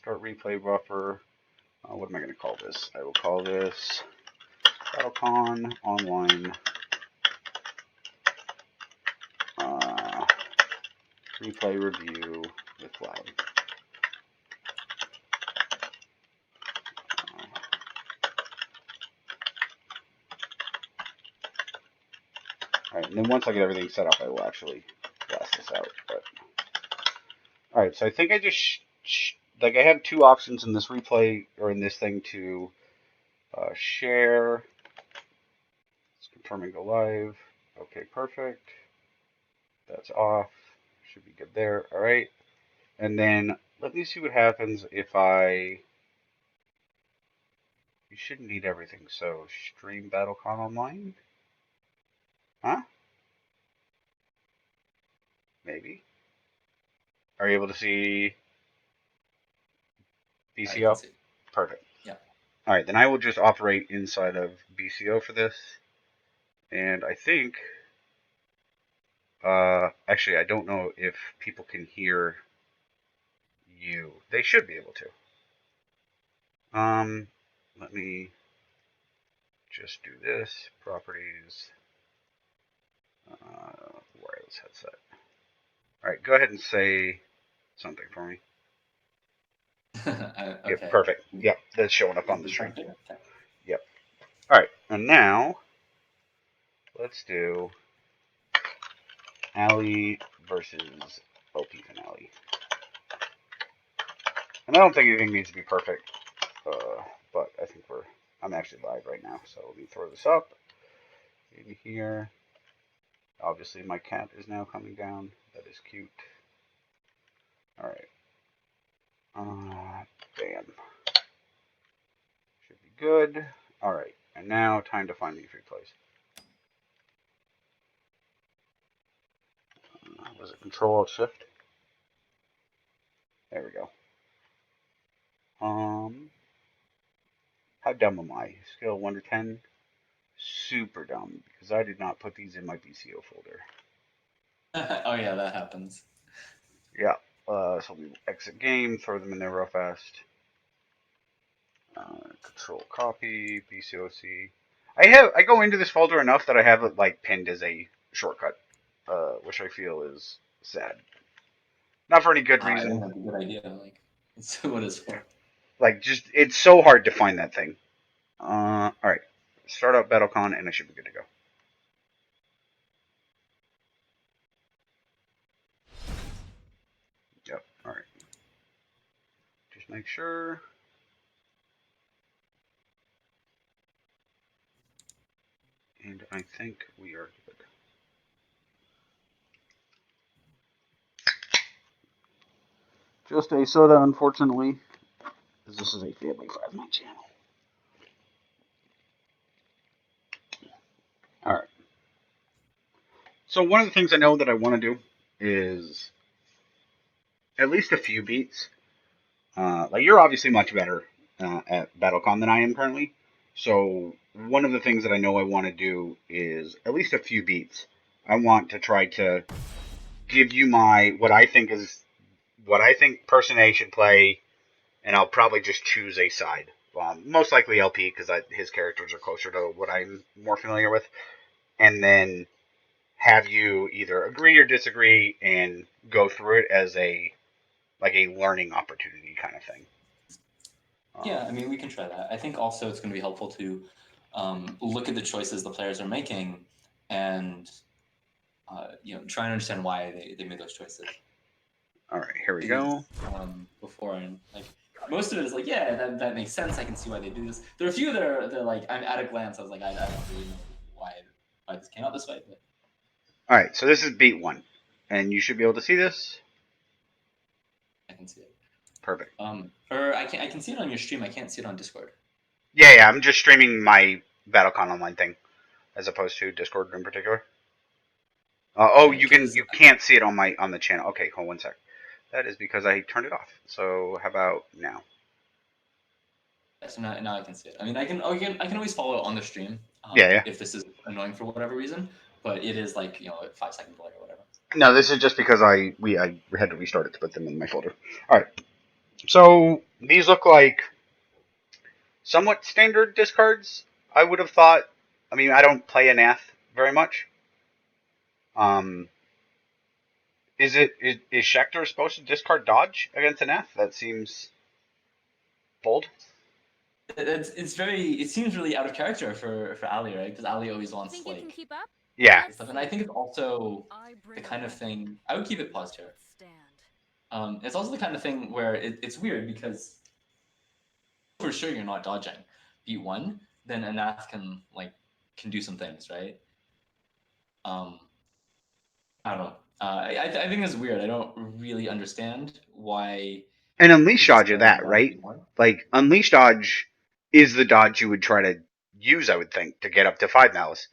start replay buffer. What am I going to call this? I will call this BattleCON Online Replay Review with Blatm. Alright, and then once I get everything set up, I will actually blast this out. But alright, so I think I just like I have two options in this replay or in this thing to share. Let's confirm and go live. Okay, perfect. That's off. Should be good there. Alright. And then let me see what happens if I... You shouldn't need everything. So stream BattleCON online? Huh? Maybe. Are you able to see BCO? See. Perfect. Yeah. Alright, then I will just operate inside of BCO for this. And I think... actually, I don't know if people can hear you. They should be able to. Let me just do this. Properties. Wireless headset. Alright, go ahead and say something for me. Okay. Yep, perfect. Yep, that's showing up on the screen. Okay. Yep. Alright, and now let's do Alley versus LPFinale. And I don't think anything needs to be perfect, but I think I'm actually live right now, so let me throw this up in here. Obviously, my cat is now coming down. That is cute. Alright. Bam. Should be good. Alright, and now time to find these replays. Was it Control-Alt-Shift? There we go. How dumb am I? Scale 1 to 10? Super dumb, because I did not put these in my BCO folder. Oh yeah, that happens. Yeah, so we exit game, throw them in there real fast. Control copy, BCOC. I go into this folder enough that I have it like pinned as a shortcut, which I feel is sad. Not for any good reason. I think that's a good idea. Like, it's what it's for. Like, just it's so hard to find that thing. All right, start up BattleCon, and I should be good to go. Yep. All right. Just make sure. And I think we are good. Just a soda, unfortunately, because this is a Family 5 channel. All right. So one of the things I know that I want to do is at least a few beats. Like you're obviously much better at BattleCon than I am currently. So one of the things that I know I want to do is at least a few beats. I want to try to give you what I think person A should play, and I'll probably just choose a side. Most likely LP because his characters are closer to what I'm more familiar with, and then have you either agree or disagree and go through it as a learning opportunity kind of thing. Yeah, I mean, we can try that. I think also it's going to be helpful to look at the choices the players are making and try and understand why they made those choices. All right, here we go. Before and like most of it is like, yeah, that makes sense. I can see why they do this. There are a few that are like, I'm at a glance, I was like, I don't really know why this came out this way. But... All right, so this is beat 1, and you should be able to see this. I can see it. Perfect. Or I can see it on your stream. I can't see it on Discord. Yeah, I'm just streaming my BattleCon Online thing, as opposed to Discord in particular. You can't see it on the channel. Okay, hold one sec. That is because I turned it off. So how about now? So now I can see it. I mean, I can always follow it on the stream. Yeah. If this is annoying for whatever reason, but it is like 5 second delay or whatever. No, this is just because I had to restart it to put them in my folder. All right. So these look like somewhat standard discards. I would have thought. I mean, I don't play Anath very much. Um, is Shekthur supposed to discard dodge against Anath? That seems bold. It seems really out of character for Ali, right? Because Ali always wants Think you can keep up? Yeah. Stuff. And I think it's also the kind of thing. I would keep it paused here. It's also the kind of thing where it's weird because for sure you're not dodging. Beat one, then Anath can do some things, right? I don't know. I think it's weird. I don't really understand why. And Unleash Dodge of that, right? Like, Unleash Dodge is the dodge you would try to use, I would think, to get up to 5 Malice.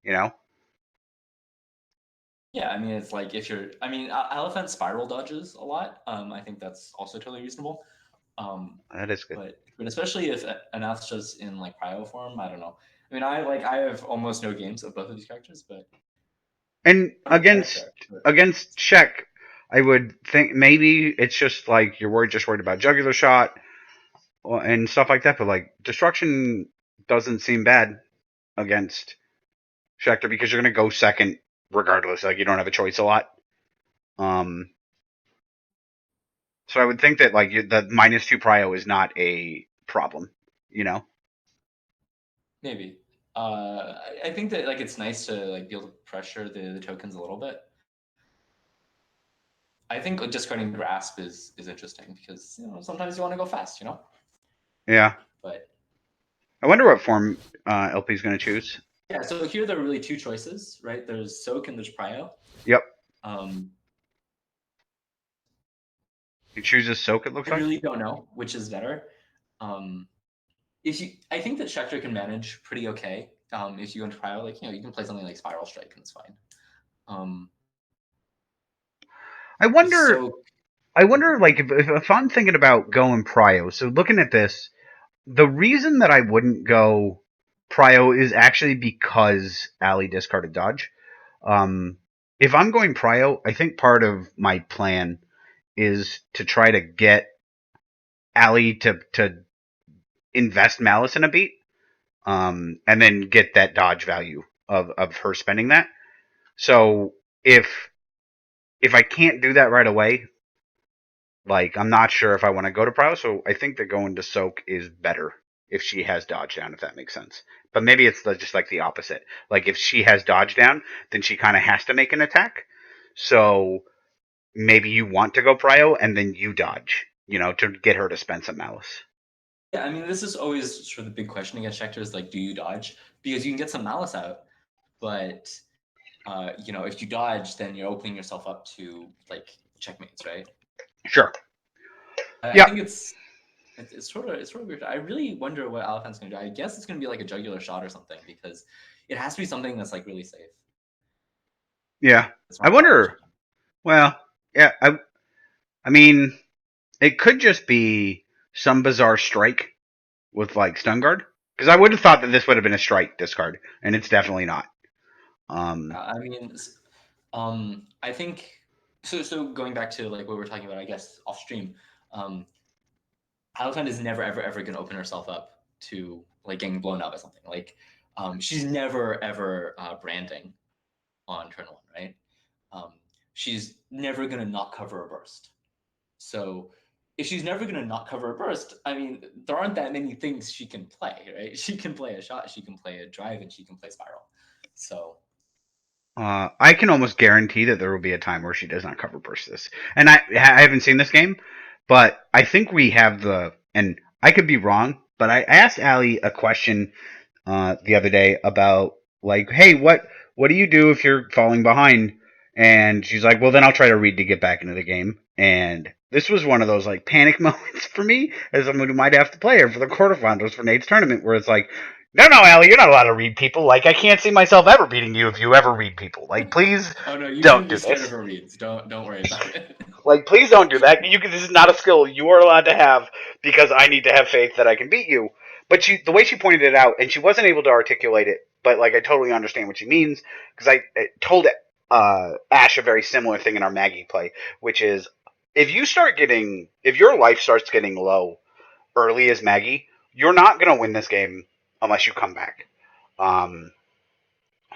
You know? Yeah, I mean, it's like if you're. I mean, Elephant spiral dodges a lot. I think that's also totally reasonable. That is good. But especially if Anath's just in like Prio form, I don't know. I mean, I have almost no games of both of these characters, but. And against Shek, I would think maybe it's just like you're just worried about Jugular Shot and stuff like that. But like Destruction doesn't seem bad against Shekthur because you're going to go second regardless. Like you don't have a choice a lot. So I would think that like the -2 prio is not a problem. You know. Maybe. I think that like it's nice to like be able to pressure the tokens a little bit. I think discarding grasp is interesting because sometimes you want to go fast, Yeah. But I wonder what form LP is going to choose. Yeah, so here there are really two choices, right? There's Soak and there's Prio. Yep. He chooses Soak. It looks like. I really don't know which is better. I think that Shekthur can manage pretty okay. If you go into Prio, you can play something like Spiral Strike and it's fine. I wonder, like, if I'm thinking about going Prio, so looking at this, the reason that I wouldn't go Prio is actually because Ali discarded Dodge. If I'm going Prio, I think part of my plan is to try to get Ali to invest Malice in a beat, and then get that Dodge value of her spending that. So if I can't do that right away, like, I'm not sure if I want to go to Prio, so I think that going to Soak is better if she has Dodge down, if that makes sense. But maybe it's just like the opposite. Like, if she has Dodge down, then she kind of has to make an attack. So maybe you want to go Prio and then you Dodge, to get her to spend some Malice. Yeah, I mean, this is always sort of the big question against Shekthur is like, do you Dodge? Because you can get some Malice out, but if you Dodge, then you're opening yourself up to like checkmates, right? Sure. I think it's sort of weird. I really wonder what Elephant's gonna do. I guess it's gonna be like a Jugular Shot or something because it has to be something that's like really safe. Yeah, I wonder. Well, yeah, I mean, it could just be some bizarre strike with like Stun Guard, because I would have thought that this would have been a strike discard, and it's definitely not. I mean, I think so. Going back to like what we were talking about, I guess off stream, Elephant is never ever going to open herself up to like getting blown up or something. Like, she's never ever branding on turn one, right? She's never going to not cover a burst. So if she's never going to not cover a burst, I mean, there aren't that many things she can play, right? She can play a shot, she can play a drive, and she can play spiral. So I can almost guarantee that there will be a time where she does not cover burst this. And I haven't seen this game, but I think we have and I could be wrong, but I asked Ali a question the other day about like, hey, what do you do if you're falling behind? And she's like, well, then I'll try to read to get back into the game. And this was one of those like panic moments for me as someone who might have to play her for the quarterfinals for Nate's tournament, where it's like, no, Allie, you're not allowed to read people. Like, I can't see myself ever beating you if you ever read people. Like, please don't do this. Of her reads. Don't worry about it. Like, please don't do that. This is not a skill you are allowed to have because I need to have faith that I can beat you. But the way she pointed it out, and she wasn't able to articulate it, but like I totally understand what she means because I told Ash a very similar thing in our Maggie play, which is if your life starts getting low early as Maggie, you're not going to win this game unless you come back. Um,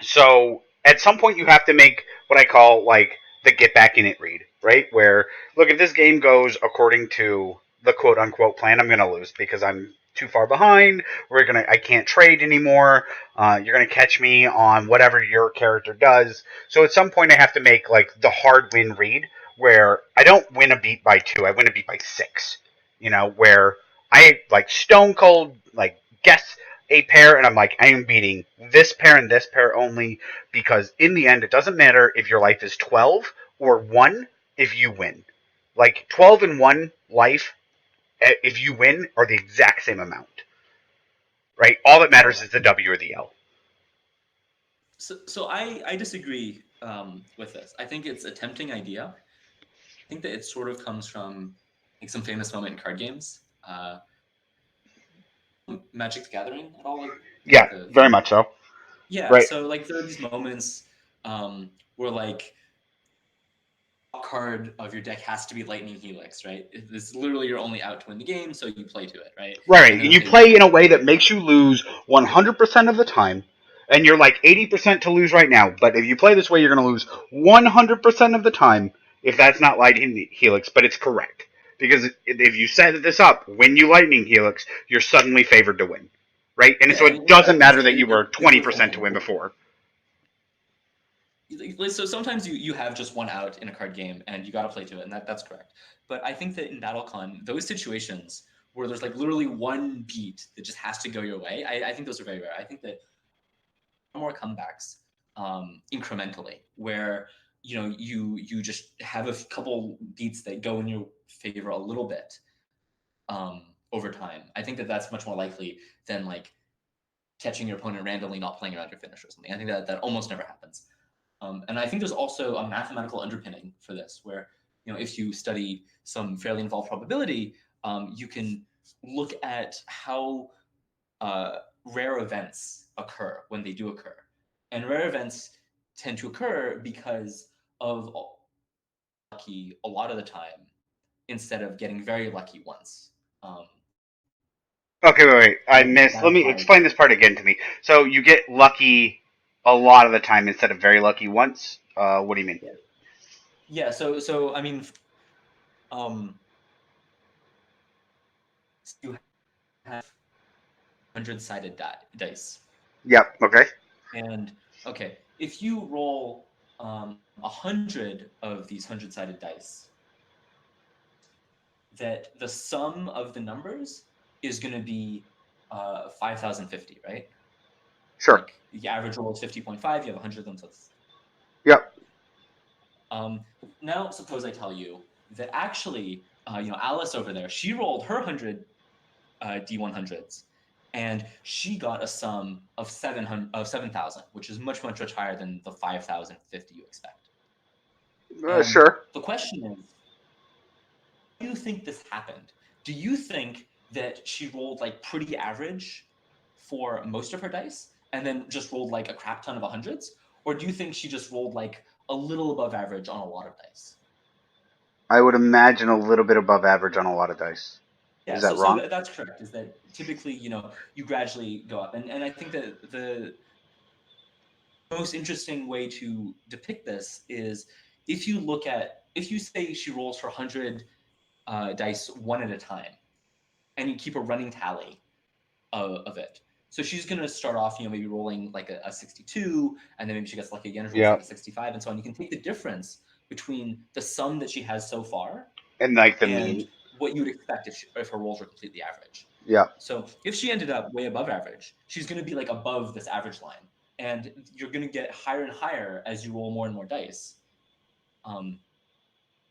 so at some point you have to make what I call like the get back in it read, right? Where look, if this game goes according to the quote unquote plan, I'm gonna lose because I'm too far behind. I can't trade anymore. You're gonna catch me on whatever your character does. So at some point I have to make like the hard win read where I don't win a beat by 2, I win a beat by 6. Where I like stone cold like guess a pair, and I'm like, I am beating this pair and this pair only because in the end, it doesn't matter if your life is 12 or 1 if you win. Like 12 and 1 life, if you win, are the exact same amount, right? All that matters is the W or the L. So I disagree with this. I think it's a tempting idea. I think that it sort of comes from like some famous moment in card games. Magic the Gathering at all? Like Yeah, very the much so. yeah. Right. So like there are these moments where like card of your deck has to be Lightning Helix, right? It's literally you're only out to win the game, so you play to it, right? Right, And then and you okay, you play in a way that makes you lose 100% of the time, and you're like 80% to lose right now. But if you play this way, you're going to lose 100% of the time if that's not Lightning Helix, but it's correct. Because if you set this up when you Lightning Helix, you're suddenly favored to win, right? And yeah, so it doesn't matter that you were it's worth 20% to winning. win before. So sometimes you have just one out in a card game and you got to play to it, and that's correct. But I think that in BattleCon, those situations where there's like literally one beat that just has to go your way, I think those are very rare. I think that more comebacks incrementally, where you just have a couple beats that go in your favor a little bit over time. I think that that's much more likely than like catching your opponent randomly not playing around your finish or something. I think that almost never happens. And I think there's also a mathematical underpinning for this, where if you study some fairly involved probability, you can look at how rare events occur when they do occur, and rare events tend to occur because of lucky a lot of the time instead of getting very lucky once. Okay, wait. I And missed. that Let me applies. explain this part again to me. So you get lucky a lot of the time instead of very lucky once. What do you mean? Yeah. So I mean, um, you have 100-sided dice. Yep. Okay. And okay, if you roll 100 of these 100-sided dice, that the sum of the numbers is going to be 5,050, right? Sure. Like the average roll is 50.5. You have 100 of them, so it's Yep. um, now suppose I tell you that actually, Alice over there, she rolled her 100 D100s, and she got a sum of 7,000, which is much higher than the 5,050 you expect. And Sure. the question is, do you think this happened? Do you think that she rolled like pretty average for most of her dice and then just rolled like a crap ton of hundreds? Or do you think she just rolled like a little above average on a lot of dice? I would imagine a little bit above average on a lot of dice. Yeah, Is that so wrong? that's correct. Is that typically, you gradually go up. And I think that the most interesting way to depict this is if you say she rolls for 100 dice one at a time, and you keep a running tally of it. So she's going to start off, maybe rolling like a 62, and then maybe she gets lucky again, rolls Yeah. like a 65, and so on. You can take the difference between the sum that she has so far And like the and mean. what you would expect if her rolls were completely average. Yeah. So if she ended up way above average, she's going to be like above this average line, and you're going to get higher and higher as you roll more and more dice.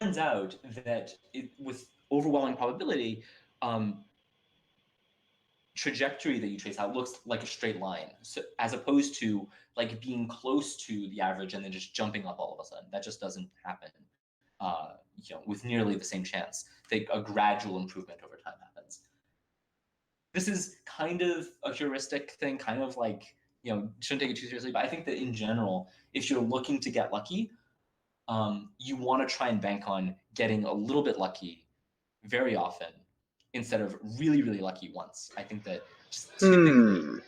Turns out that with overwhelming probability, um, trajectory that you trace out looks like a straight line, so, as opposed to like being close to the average and then just jumping up all of a sudden. That just doesn't happen. With nearly the same chance that a gradual improvement over time happens. This is kind of a heuristic thing, kind of like shouldn't take it too seriously. But I think that in general, if you're looking to get lucky, you want to try and bank on getting a little bit lucky very often, instead of really, really lucky once. I think that just typically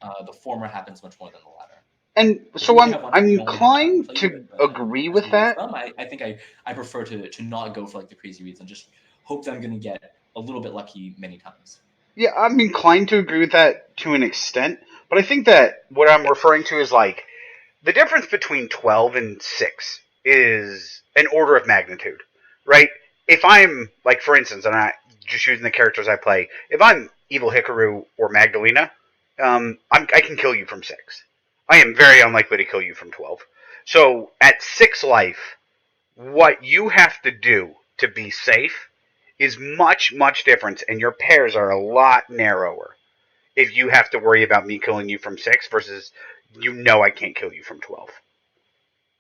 the former happens much more than the latter. And If so you only have one, I'm you only have time to inclined play to good. But agree as with a rule of that. thumb, I think I prefer to not go for like the crazy reads and just hope that I'm going to get a little bit lucky many times. Yeah, I'm inclined to agree with that to an extent, but I think that what I'm referring to is like the difference between 12 and 6 is an order of magnitude, right? If I'm, like, for instance, and I just using the characters I play, if I'm Evil Hikaru or Magdalena, I can kill you from 6. I am very unlikely to kill you from 12. So at 6 life, what you have to do to be safe is much, much different, and your pairs are a lot narrower if you have to worry about me killing you from 6 versus I can't kill you from 12.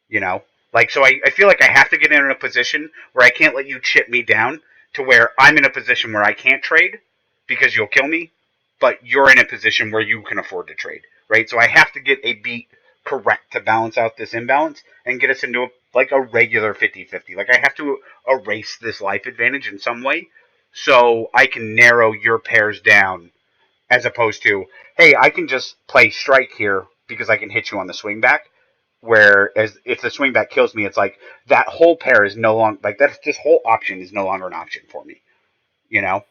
You know? Like, so I feel like I have to get in a position where I can't let you chip me down to where I'm in a position where I can't trade because you'll kill me, but you're in a position where you can afford to trade, right? So I have to get a beat correct to balance out this imbalance and get us into a regular 50-50. Like, I have to erase this life advantage in some way so I can narrow your pairs down as opposed to, hey, I can just play strike here because I can hit you on the swing back. Whereas if the swing back kills me, it's like that whole pair is no longer like that. This whole option is no longer an option for me. You know,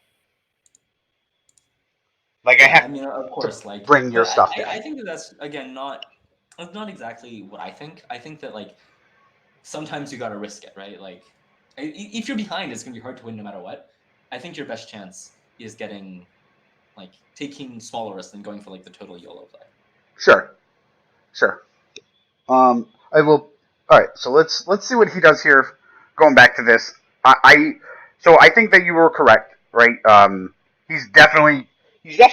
like I Yeah, have I mean, of to course, like, bring your but stuff I down. think that that's again not exactly what I think. I think that like sometimes you got to risk it, right? Like, if you're behind, it's gonna be hard to win no matter what. I think your best chance is getting like taking smaller risks than going for like the total YOLO play. Sure, sure. I will. All right, so let's see what he does here. Going back to this, I so I think that you were correct, right? He's definitely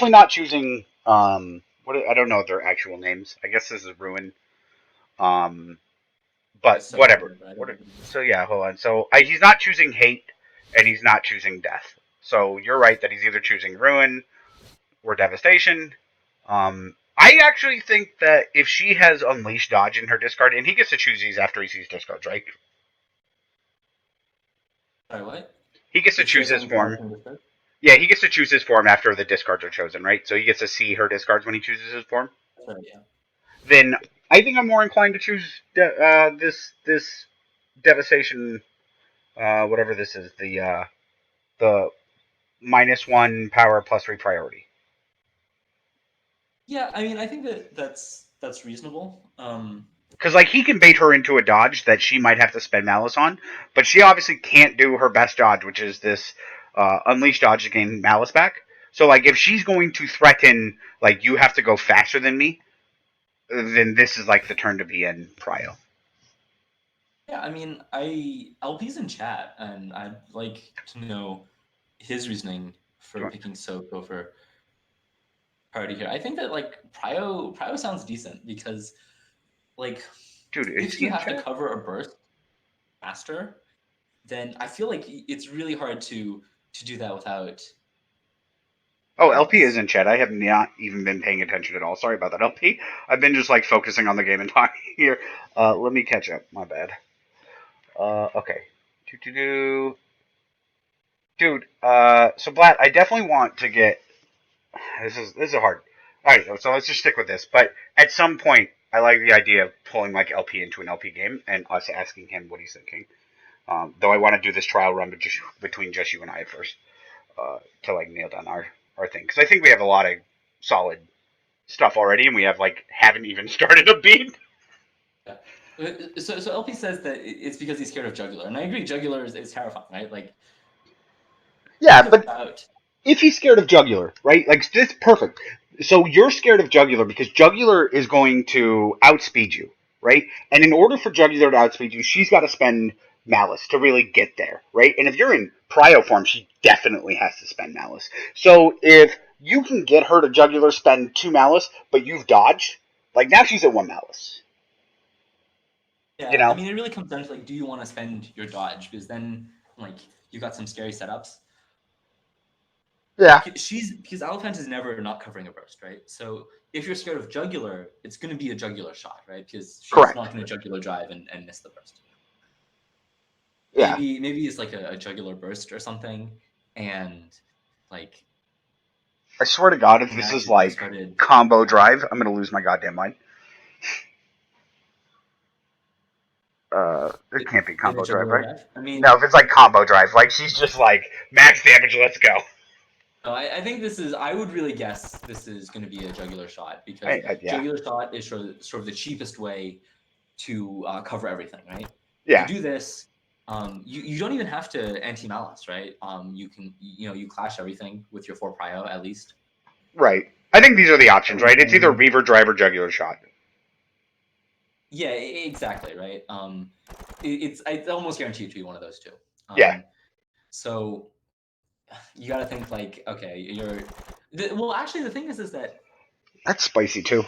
not choosing. What I don't know their actual names. I guess this is Ruin. Um, but So whatever. whatever, I don't What? know what it is. So yeah, hold on. So he's not choosing hate, and he's not choosing death. So you're right that he's either choosing ruin or devastation. I actually think that if she has unleashed dodge in her discard, and he gets to choose these after he sees discards, right? Sorry, what? He gets to If she choose has his only dodge form. in this card? Yeah, he gets to choose his form after the discards are chosen, right? So he gets to see her discards when he chooses his form. That's right, yeah. Then I think I'm more inclined to choose this devastation, whatever this is, the -1 power +3 priority. Yeah, I mean, I think that that's reasonable. Because like he can bait her into a dodge that she might have to spend malice on, but she obviously can't do her best dodge, which is this unleash dodge to gain malice back. So like if she's going to threaten like you have to go faster than me, then this is like the turn to be in prio. Yeah, I mean, LP's in chat, and I'd like to know his reasoning for picking Soak over priority here. I think that like Prio sounds decent because like Dude, is if he you in have to chat? cover a burst faster, then I feel like it's really hard to do that without Oh, LP is malice. in chat. I have not even been paying attention at all. Sorry about that, LP. I've been just like focusing on the game and talking here. Let me catch up. My bad. Okay. Do. Dude, so Blat, I definitely want to get. This is hard. All right, so let's just stick with this. But at some point, I like the idea of pulling like LP into an LP game and us asking him what he's thinking. Though I want to do this trial run between just you and I at first to like nail down our thing because I think we have a lot of solid stuff already, and we have like haven't even started a beat. Yeah. So LP says that it's because he's scared of jugular, and I agree. Jugular is terrifying, right? Like Yeah, think but about if he's scared of jugular, right? Like this perfect. So you're scared of jugular because jugular is going to outspeed you, right? And in order for jugular to outspeed you, she's got to spend malice to really get there, right? And if you're in prio form, she definitely has to spend malice. So if you can get her to jugular spend 2 malice, but you've dodged, like now she's at 1 malice. You yeah. I know? mean, it really comes down to like, do you want to spend your dodge? Because then like you got some scary setups. Yeah. Because Elephant is never not covering a burst, right? So if you're scared of jugular, it's going to be a jugular shot, right? Because she's Correct. not going to jugular drive and miss the burst. Yeah. Maybe it's like a jugular burst or something, and Like, I swear to God, if he this is actually like discarded. combo drive, I'm gonna lose my goddamn mind. It can't be In a combo drive, jugular right? drive. I No, mean, if it's like combo drive, like she's just like max damage, let's go. no, I think this is. I would really guess this is going to be a jugular shot because Yeah, jugular shot is sort of the cheapest way to cover everything, right? You yeah, do this. You don't even have to anti malice, right? You can you clash everything with your 4 prio at least. right. I think these are the options, right? It's either And Reaver drive or jugular shot. yeah, exactly, right. It's almost guaranteed to be one of those two. Yeah, So you got to think like, okay, well, actually, the thing is that that's spicy too.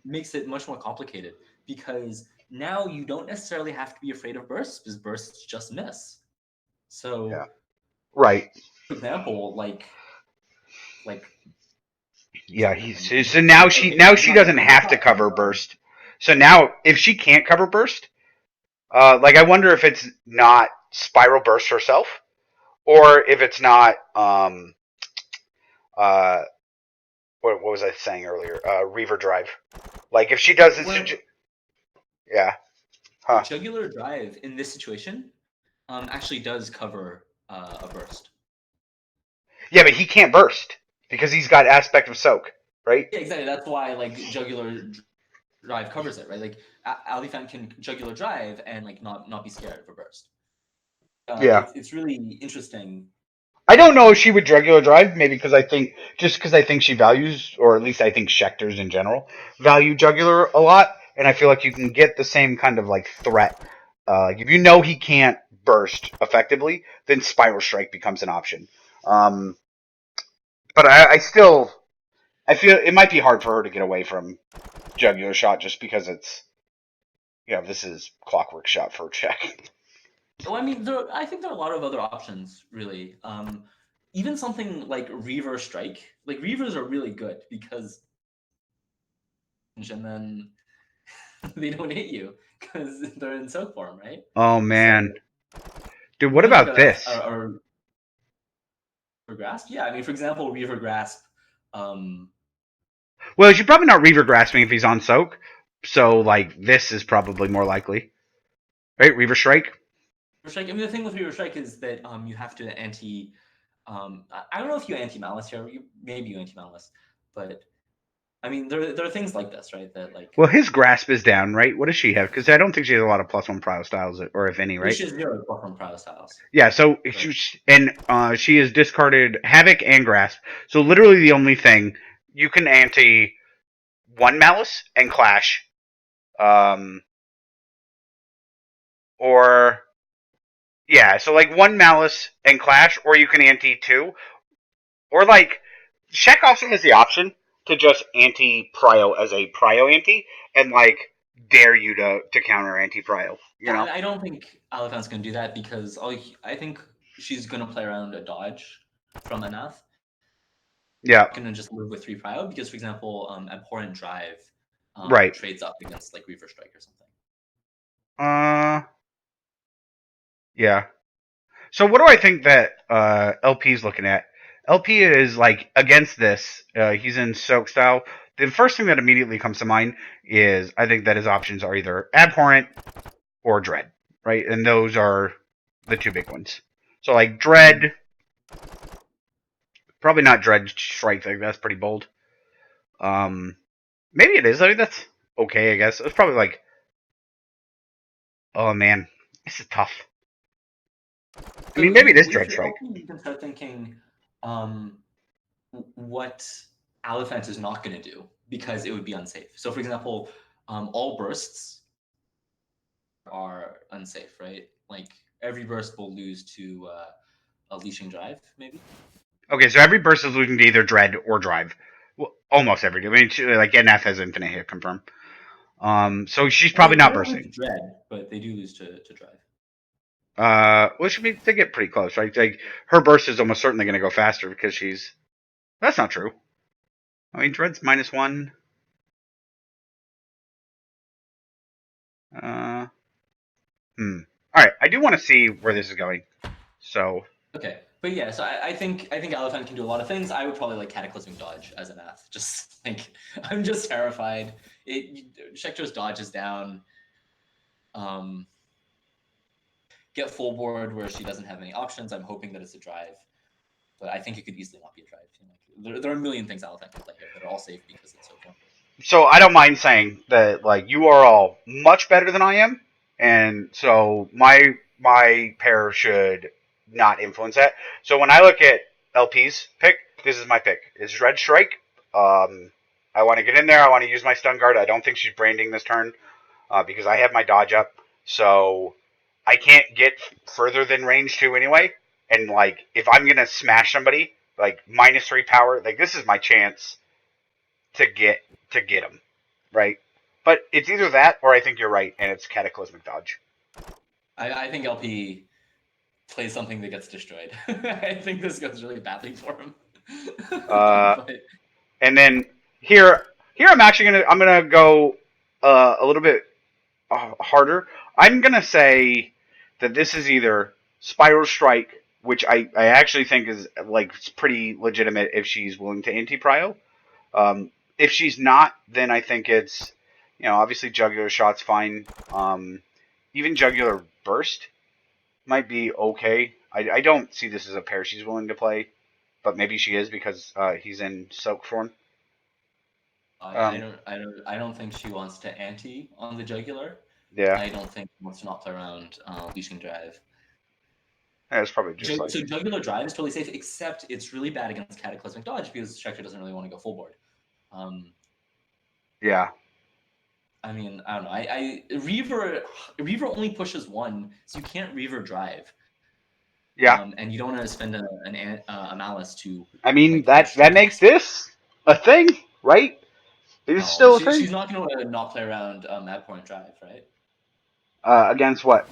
makes it much more complicated because now you don't necessarily have to be afraid of bursts because bursts just miss. Yeah, So, right. for example, like Yeah, so now like she okay, now I'm she not doesn't gonna make this have to up, cover but burst. So now if she can't cover burst, like I wonder if it's not spiral burst herself, or if it's not uh what was I saying earlier? Reaver drive. Like if she does well, it, yeah, huh? jugular drive in this situation actually does cover a burst. Yeah, but he can't burst because he's got aspect of soak, right? Yeah, exactly. That's why like jugular drive covers it, right? Like Alifan can jugular drive and like not be scared of a burst. Yeah. It's really interesting. I don't know if she would regular drive, maybe because I think she values, or at least I think Shekthurs in general value jugular a lot, and I feel like you can get the same kind of like threat. Like if you know he can't burst effectively, then Spiral Strike becomes an option. Um, but I still I feel it might be hard for her to get away from jugular shot just because it's this is clockwork shot for check. Well, I mean, I think there are a lot of other options, really. Even something like Reaver Strike. Like Reavers are really good because, and then they don't hit you because they're in soak form, right? Oh So man, dude, what even like about this? a grasp. Yeah, I mean, for example, Reaver Grasp. Um, Well, she's probably not Reaver grasping if he's on soak. So like this is probably more likely. Right? Reaver Strike? Strike. I mean, the thing with Reaver Strike is that you have to anti. I don't know if you anti malice here. Maybe you anti malice, but I mean, there are things like this, right? That like Well, his grasp is down, right? What does she have? Because I don't think she has a lot of +1 prio styles, or if any, right? she has 0 from Prowess Styles. Yeah, so Right. she has discarded Havoc and Grasp. So literally the only thing you can anti one Malice and Clash, um, or yeah, so like one Malice and Clash, or you can anti two, or like Shek also has the option to just anti Prio as a Prio anti and like dare you to counter anti Prio. You know? I don't think Alifan's going to do that because I think she's going to play around a dodge from Anath. Yeah. Going to just live with 3 prio because, for example, Abhorrent Drive Right. trades up against like Reaver Strike or something. Yeah. So what do I think that LP's looking at? LP is like against this. He's in soak style. The first thing that immediately comes to mind is I think that his options are either Abhorrent or Dread, right? And those are the two big ones. So like Dread, probably not Dread Strike. Like that's pretty bold. Um, maybe it is. I mean that's okay. I guess it's probably like, oh man, this is tough. I mean So maybe it is with Dread your Strike. LP, you can start thinking um, what Alifant is not going to do because it would be unsafe. So, for example, all bursts are unsafe, right? Like every burst will lose to a leashing drive, maybe. Okay, so every burst is losing to either Dread or Drive. Well, almost every. I mean, like Anath has infinite hit confirm. So she's Well, probably they not don't lose to bursting. dread, but they do lose to drive. Well, she mean they get pretty close, right? Like her burst is almost certainly going to go faster because she's. That's not true. I mean, Dread's -1. Uh, All right, I do want to see where this is going. So Okay, But yeah, so I think Elephant can do a lot of things. I would probably like Cataclysmic Dodge as an Anath. Just like I'm just terrified. Shekthur's dodge is down. Get full board where she doesn't have any options. I'm hoping that it's a drive, but I think it could easily not be a drive. There are a million things Elephant can play here that are all safe because it's so fun. So I don't mind saying that, like, you are all much better than I am, and so my pair should not influence that. So when I look at LP's pick, this is my pick. It's Red Strike. I want to get in there. I want to use my stun guard. I don't think she's branding this turn because I have my dodge up, so I can't get further than range 2 anyway. And like, if I'm gonna smash somebody, like -3 power, like this is my chance to get him, right? But it's either that or I think you're right, and it's Cataclysmic Dodge. I think LP plays something that gets destroyed. I think this goes really badly for him. But, and then here I'm actually gonna go a little bit harder. I'm gonna say that this is either Spiral Strike, which I actually think is like pretty legitimate if she's willing to anti-prio. If she's not, then I think it's, obviously Jugular Shot's fine. Even Jugular Burst might be okay. I don't see this as a pair she's willing to play, but maybe she is because he's in soak form. I don't think she wants to anti on the Jugular. Yeah. I don't think she wants to not play around Leashing Drive. Yeah, it's probably just so Jugular Drive is totally safe, except it's really bad against Cataclysmic Dodge because Shekthur doesn't really want to go full board. Yeah. I mean, I don't know. Reaver only pushes 1, so you can't Reaver Drive. Yeah. And you don't want to spend a Malice to. I mean, that makes this a thing, right? It's still a thing. She's not going to not play around Abhorrent Drive, right? Against what?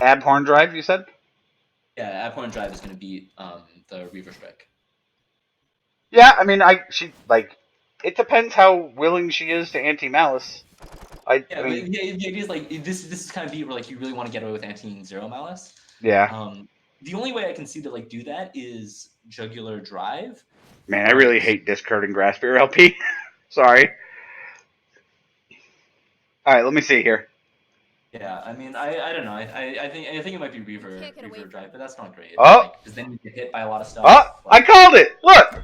Abhorrent Drive, you said? Yeah, Abhorrent Drive is going to beat the Reaver Strike. Yeah, I mean, it depends how willing she is to anti-malice. The idea is like this is kind of beat where like you really want to get away with anti 0 Malice. Yeah. The only way I can see to like do that is Jugular Drive. Man, I really hate discarding Grassbeer LP. Sorry. All right, let me see here. Yeah, I mean, I don't know. I think it might be Reaver Drive, but that's not great. Oh, because then you get hit by a lot of stuff. Oh, I called it. Look,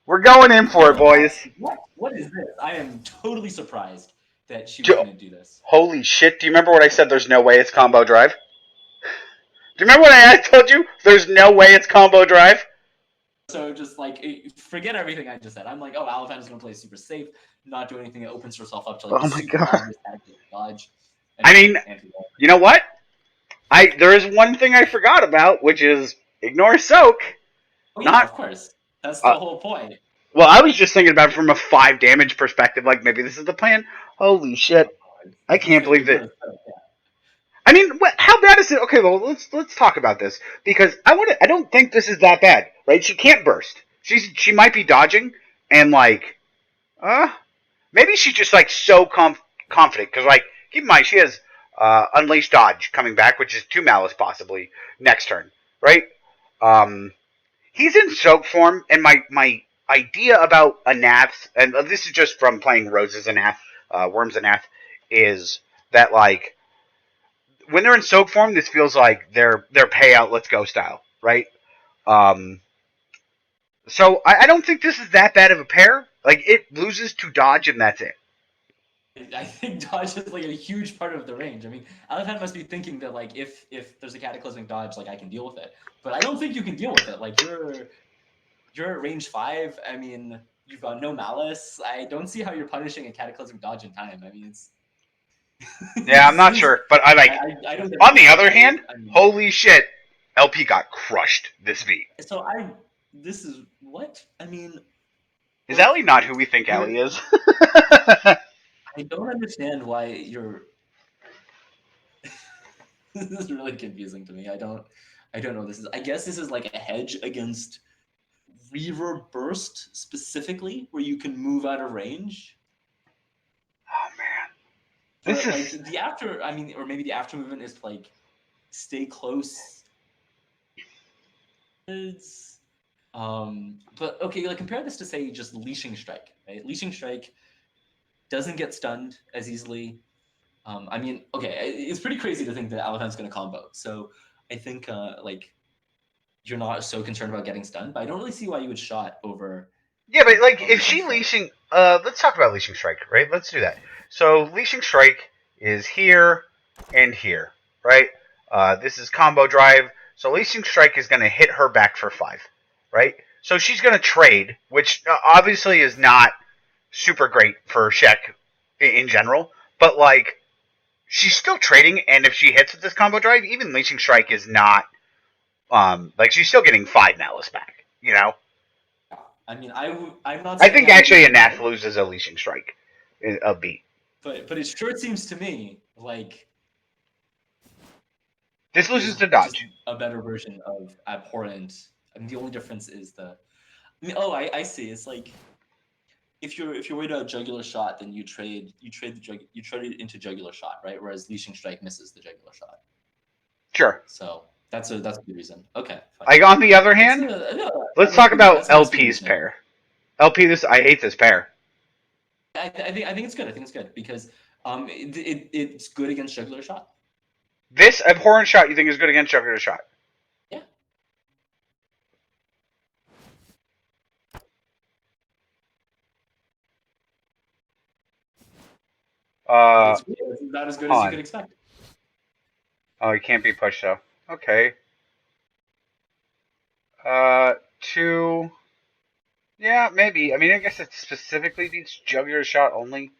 we're going in for it, boys. What is this? I am totally surprised that she was going to do this. Holy shit! Do you remember what I said? There's no way it's combo drive. Do you remember what I told you? There's no way it's combo drive. So just like forget everything I just said. I'm like, oh, Elephant is going to play super safe, not do anything that opens herself up to like super obvious dodge. I mean, you know what? There is one thing I forgot about, which is ignore soak. Oh, yeah, of course. That's the whole point. Well, I was just thinking about it from a 5 damage perspective. Like maybe this is the plan. Holy shit! I can't believe that. I mean, how bad is it? Okay, well, let's talk about this because I don't think this is that bad, right? She can't burst. She might be dodging and like, maybe she's just like so confident because like keep in mind she has Unleashed Dodge coming back, which is 2 Malice possibly next turn, right? He's in soak form, and my idea about Anath, and this is just from playing Rose's Anath, Worms Anath, is that like when they're in soak form, this feels like their payout, let's go style, right? So I don't think this is that bad of a pair. Like it loses to dodge, and that's it. I think dodge is like a huge part of the range. I mean, Elephant must be thinking that like if there's a Cataclysmic Dodge, like I can deal with it. But I don't think you can deal with it. Like you're at range 5. I mean, you've got no Malice. I don't see how you're punishing a Cataclysmic Dodge in time. I mean, it's yeah, I'm not sure, but I don't on the other hand, holy shit, LP got crushed this beat. So this is what? I mean, is Ellie not who we think Ellie is? I don't understand why you're this is really confusing to me. I don't know what this is. I guess this is like a hedge against Reaver Burst specifically, where you can move out of range. Oh man. This is like the after. I mean, or maybe the after movement is to like stay close But okay, like compare this to say just Leashing Strike, right? Leashing Strike doesn't get stunned as easily. I mean, okay, it's pretty crazy to think that Alaphan's going to combo. So I think like you're not so concerned about getting stunned, but I don't really see why you would shot over. Yeah, but like if Leashing she Strike. leashing, let's talk about leashing strike, right? Let's do that. So leashing strike is here and here, right? This is combo drive. So leashing strike is going to hit her back for 5, right? So she's going to trade, which obviously is not super great for Shek in general, but like she's still trading, and if she hits with this combo drive, even leashing strike is not like she's still getting 5 malice back, you know. I mean, I'm not I saying think I would actually use Anath it, loses a leashing strike a beat. but it sure seems to me like This loses is to just dodge. a better version of Abhorrent. I mean, the only difference is the. I mean, I see. It's like if you're worried about jugular shot, then you trade it into jugular shot, right? Whereas leashing strike misses the jugular shot. Sure. So that's a good reason. Okay, fine. Like on the other hand, let's talk about That's a sweet LP's reasoning. pair. LP, I hate this pair. I think it's good. I think it's good because it's good against jugular shot. This abhorrent shot you think is good against jugular shot? Yeah. It's not as good as you could expect. Oh, he can't be pushed though. Okay. 2. Yeah, maybe. I mean, I guess it specifically beats jugular shot only.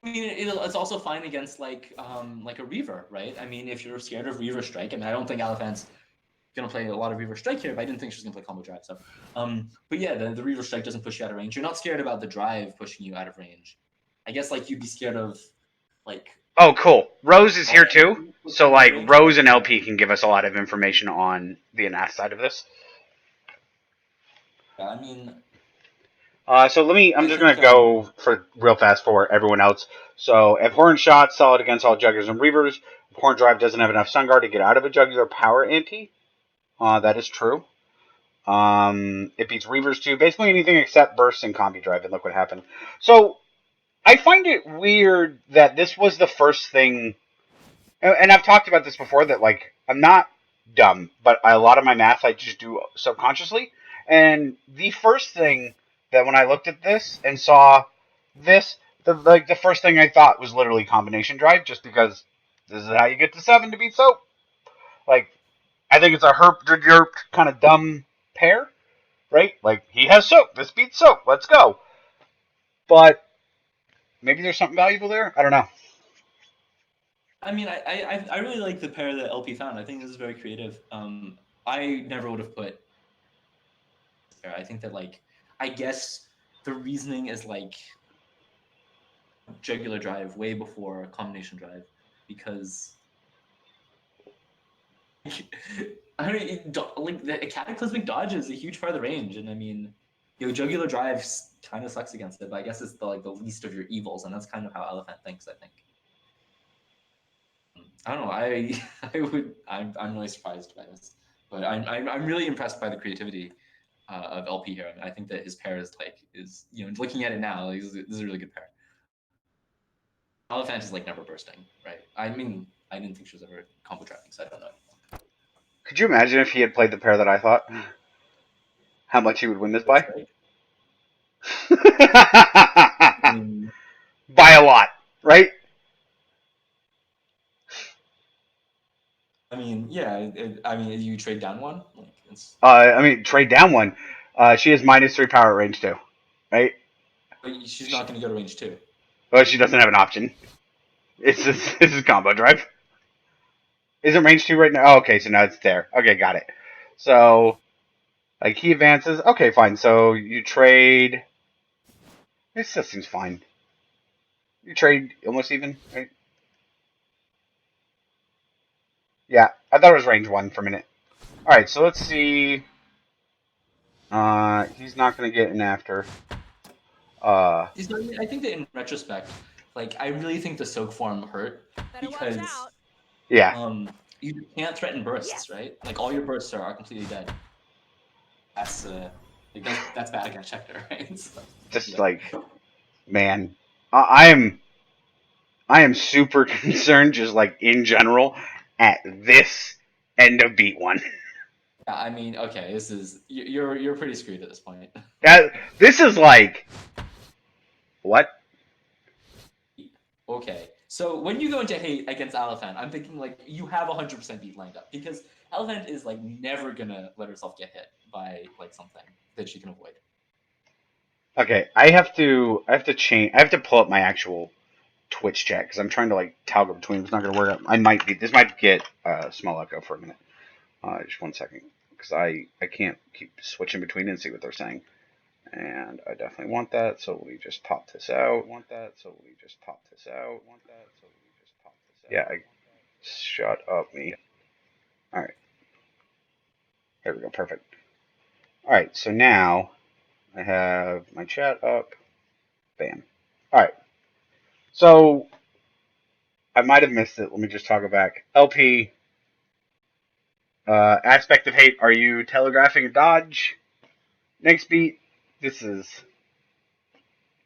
I mean, it's also fine against like a Reaver, right? I mean, if you're scared of Reaver Strike, I mean, I don't think Alaphan's gonna play a lot of Reaver Strike here, but I didn't think she was gonna play combo drive. So, but yeah, the Reaver Strike doesn't push you out of range. You're not scared about the drive pushing you out of range. I guess like you'd be scared of like. Oh, cool. Rose is here too. LP So, pushing you out of like, range, Rose and but, LP can give us a lot of information on the Anath side of this. yeah, I mean, So I'm I just think gonna go for real fast for everyone else. So abhorrent shot, solid against all jugglers and reavers. Abhorrent drive doesn't have enough sun guard to get out of a jugular power ante. That is true. It beats reavers too. Basically anything except bursts and combi drive, and look what happened. So I find it weird that this was the first thing, and I've talked about this before, that like I'm not dumb, but a lot of my math I just do subconsciously. And the first thing that when I looked at this and saw this, the first thing I thought was literally combination drive, just because this is how you get to 7 to beat soap. Like I think it's a herp derp kind of dumb pair, right? Like he has soap, this beats soap, let's go. But maybe there's something valuable there. I don't know. I mean, I really like the pair that LP found. I think this is very creative. I never would have put. I think that like, I guess the reasoning is like jugular drive way before combination drive because I mean, like the cataclysmic dodge is a huge part of the range, and I mean, jugular drive kind of sucks against it, but I guess it's the least of your evils, and that's kind of how Elephant thinks. I think. I don't know. I'm really surprised by this, but I'm really impressed by the creativity of LP here. I mean, I think that his pair is looking at it now, like, this is a really good pair. Elephant is like never bursting, right? I mean, I didn't think she was ever combo trapping, so I don't know. Could you imagine if he had played the pair that I thought? How much he would win this by? By a lot, right? I mean, yeah. I mean, you trade down one. Like I mean, trade down one. She has -3 power at range 2, right? but she's not going to go to range 2. Well, she doesn't have an option. This is combo drive. Is it range 2 right now? Oh, okay, so now it's there. Okay, got it. So, like, he advances. Okay, fine. So you trade. This still seems fine. You trade almost even, right? Yeah, I thought it was range 1 for a minute. Alright, so let's see. He's not going to get an after. I think that in retrospect, like I really think the soak form hurt because yeah, You can't threaten bursts, right? Like all your bursts are completely dead. That's bad against Shekthur, right? So, Just like, man, I am super concerned, just like in general, at this end of beat 1. Yeah, I mean, okay, this is you're pretty screwed at this point. This is like, what? Okay, so when you go into hate against Anath, I'm thinking like you have 100% beat lined up because Anath is like never gonna let herself get hit by like something that she can avoid. Okay, I have to change. I have to pull up my actual Twitch chat because I'm trying to like toggle between. It's not gonna work. This might get small echo for a minute. Just 1 second, because I can't keep switching between and see what they're saying. And I definitely want that, so we just pop this out. Yeah, shut up, me. All right, there we go. Perfect. All right, so now I have my chat up. Bam. All right. So I might have missed it. Let me just toggle back. LP. Aspect of hate. Are you telegraphing a dodge? Next beat. This is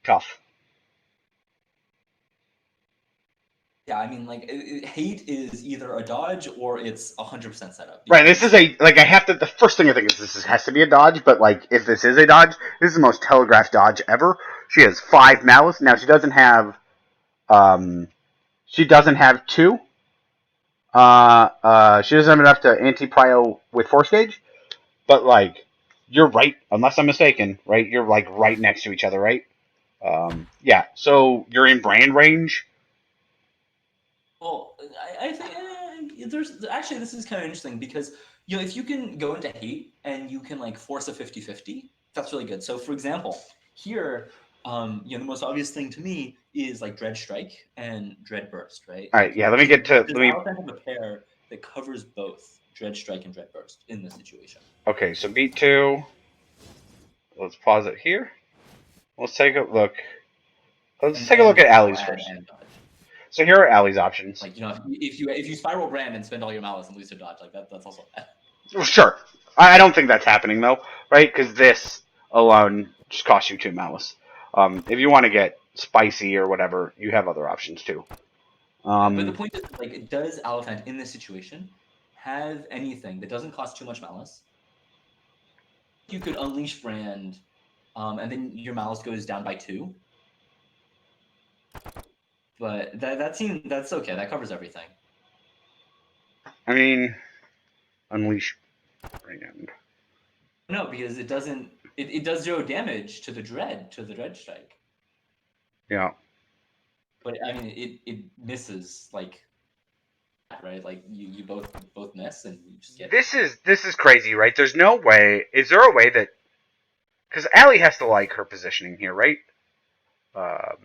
tough. Yeah, I mean, like hate is either a dodge or it's 100% setup. Right. This is a like I have to. The first thing I think is this has to be a dodge. But like if this is a dodge, this is the most telegraphed dodge ever. She has 5 malice. Now she doesn't have. She doesn't have 2. She doesn't have enough to anti-prio with force gauge. But like, you're right, unless I'm mistaken. Right. You're like right next to each other. Right. Yeah. So you're in brand range. Well, I think there's actually this is kind of interesting because if you can go into hate and you can like force a 50-50, that's really good. So for example, here, the most obvious thing to me is like Dread Strike and Dread Burst, right? All right. Like, Yeah. Let me get to. does Let me. Anath have a pair that covers both Dread Strike and Dread Burst in this situation? Okay. So beat 2. Let's pause it here. Let's take a look. Let's take a look at Allie's first. So here are Allie's options. Like if you spiral brand and spend all your malice and lose to dodge, like that's also bad. Well, sure. I don't think that's happening though, right? Because this alone just costs you 2 malice. If you want to get spicy or whatever, you have other options too. But the point is, like, does Anath in this situation have anything that doesn't cost too much malice? You could unleash brand, and then your malice goes down by 2. But that's okay. That covers everything. I mean, unleash brand. No, because it doesn't. It does 0 damage to the dread strike. Yeah. But I mean, it misses like, right? Like you both miss and you just get. This is crazy, right? There's no way. Is there a way that? Because Allie has to like her positioning here, right? God,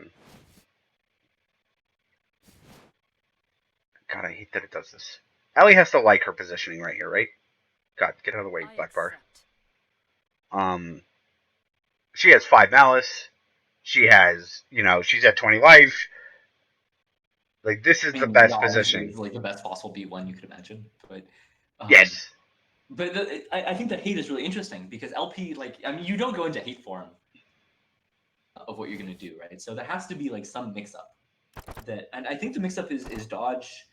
I hate that it does this. Allie has to like her positioning right here, right? God, get out of the way, Black Bar. She has 5 malice. She has, she's at 20 life. Like, this is the best positioning. It's like the best possible B1 you could imagine. But yes. But I think that hate is really interesting because LP, like, I mean, you don't go into hate form of what you're going to do, right? So there has to be like some mix-up. And I think the mix-up is dodge.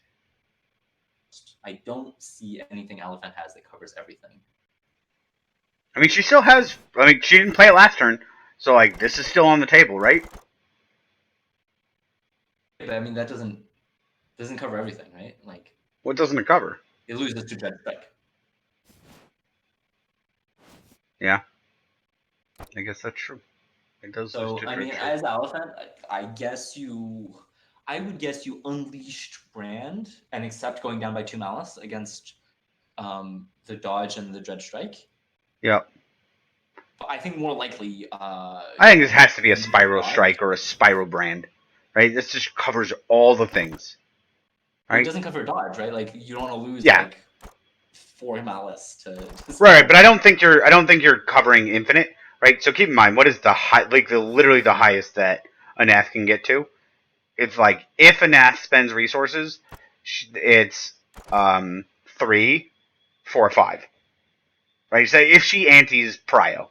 I don't see anything Anath has that covers everything. I mean, she still has. I mean, she didn't play it last turn, so like this is still on the table, right? But I mean, that doesn't cover everything, right? Like, what doesn't it cover? It loses to Dread Strike. Yeah, I guess that's true. It does. So I mean, as Anath, I would guess you unleashed brand and accept going down by 2 malice against the dodge and the Dread Strike. Yep. But I think more likely. I think this has to be a Spiral Strike or a Spiral Brand, right? This just covers all the things. Right? It doesn't cover dodge, right? Like you don't want to lose like 4 malice to right, but I don't think you're covering infinite, right? So keep in mind, what is the high, like literally the highest that Anath can get to? It's like if Anath spends resources, it's 3, 4, 5. Right? So if she antes Prio,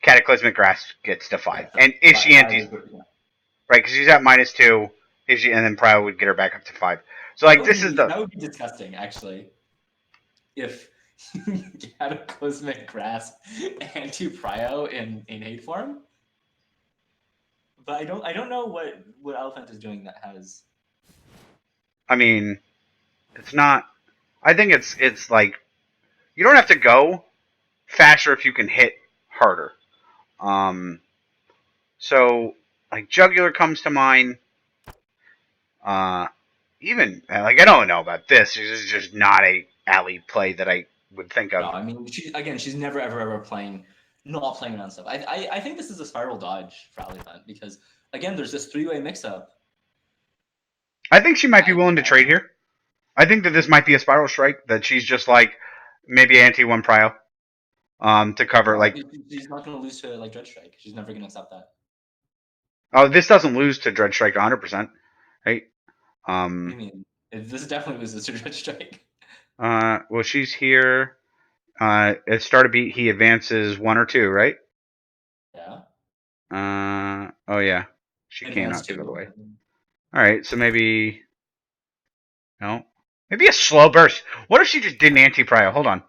Cataclysmic Grasp gets to 5. And if she antes, right, because she's at -2, if she, and then Prio would get her back up to 5. So like that would be disgusting, actually. If Cataclysmic Grasp anti-Prio in hate form. But I don't know what Elephant is doing that has. I mean, it's not. I think it's like you don't have to go faster if you can hit harder. So like Jugular comes to mind. Even like I don't know about this. This is just not a alley play that I would think of. No, I mean she's never ever not playing around stuff. I think this is a spiral dodge for Elephant because again there's this 3-way mix up. I think she might be willing to trade here. I think that this might be a spiral strike that she's just like maybe anti-1 Prio to cover like. She's not going to lose to like Dread Strike. She's never going to accept that. Oh, this doesn't lose to Dread Strike 100%, right? What do you mean? This definitely loses to Dread Strike. Well, she's here. At start of beat, he advances 1 or 2, right? Yeah. Oh yeah, she cannot give it away. All right, so maybe no, maybe a slow burst. What if she just did an anti-Prio? Hold on.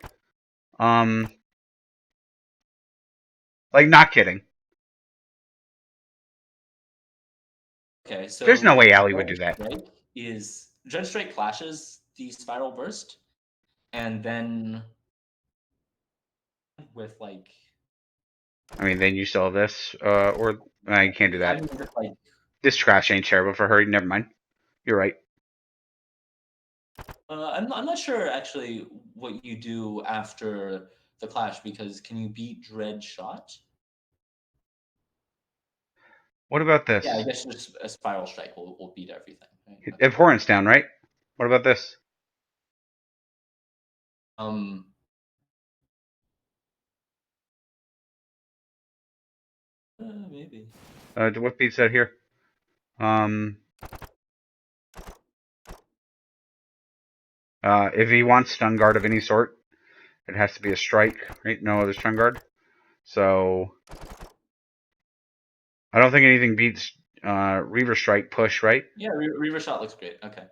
Like not kidding. Okay, so there's no way Allie would do that. Dread Strike clashes the spiral burst, and then with like. I mean, then you still have this, or you can't do that. I mean, like, this crash ain't terrible for her. Never mind. You're right. I'm not sure actually what you do after the clash because can you beat Dread Shot? What about this? Yeah, I guess just a spiral strike will beat everything. Right? Okay. Abhorrence down, right? What about this? Maybe. What beats that here? If he wants stun guard of any sort, it has to be a strike, right? No other stun guard. So I don't think anything beats Reaver Strike push, right? Yeah, Reaver Shot looks great. Okay.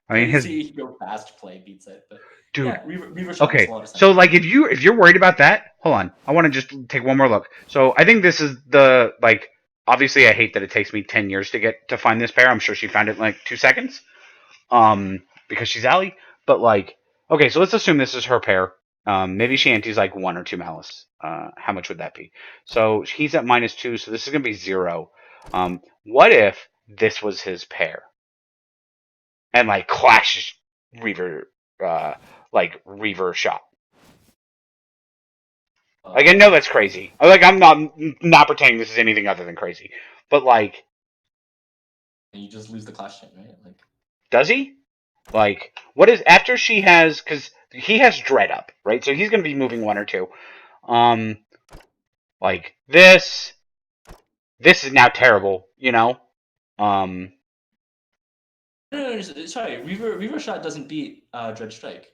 I mean, his go fast play beats it, but dude. Yeah, Reaver Shot makes a lot of sense. So like if you're worried about that, hold on. I want to just take one more look. So I think this is the like obviously I hate that it takes me 10 years to find this pair. I'm sure she found it in like 2 seconds. Because she's Allie. But like okay, so let's assume this is her pair. Maybe she antes like 1 or 2 malice. How much would that be? So he's at -2, so this is gonna be 0. What if this was his pair? And like clash Reaver Reaver Shot. Like I know that's crazy. Like I'm not pretending this is anything other than crazy. But like you just lose the clash chain, right? Like does he? Like what is after she has because he has dread up, right? So he's gonna be moving 1 or 2. Like this is now terrible, you know? No, sorry. Reaver Shot doesn't beat Dread Strike,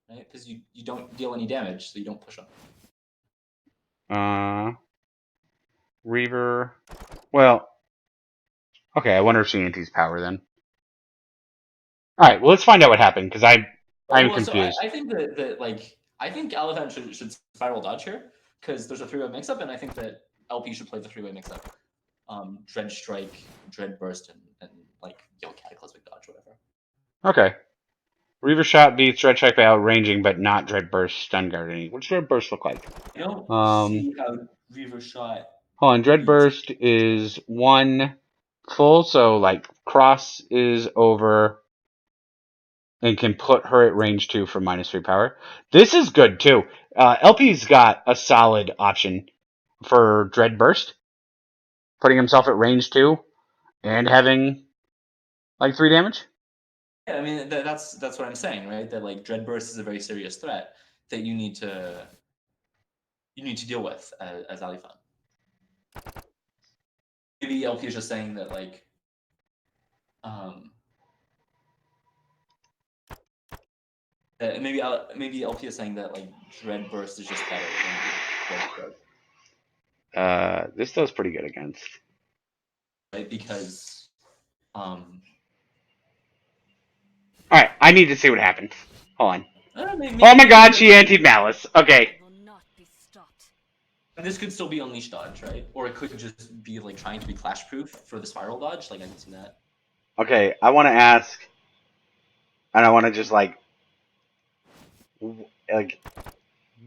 right? Because you don't deal any damage, so you don't push on. Reaver. Well, okay. I wonder if she antes power then. All right. Well, let's find out what happened because I'm confused. So I think that like I think Elephant should spiral dodge here because there's a 3-way mix-up, and I think that LP should play the 3-way mix-up. Dread Strike, Dread Burst, and like Cataclysmic dodge, whatever. Okay. Reaver Shot beats Dread Strike by outranging, but not Dread Burst stun guarding. What's Dread Burst look like? I don't see how Reaver Shot. Hold on. Dread Burst is 1 full, so like Cross is over and can put her at range 2 for -3 power. This is good too. LP's got a solid option for Dread Burst, putting himself at range 2 and having like 3 damage. Yeah, I mean that's what I'm saying, right? That like Dread Burst is a very serious threat that you need to deal with as Alifan. Maybe LP is just saying that like Maybe LP is saying that like Dread Burst is just better than Dread Stroke. This does pretty good against. Right, because All right, I need to see what happens. Hold on. Oh my god, she anti-malice. Okay. This could still be Unleash dodge, right? Or it could just be like trying to be clash proof for the spiral dodge. Like I can see that. Okay, I want to ask, and I want to just like,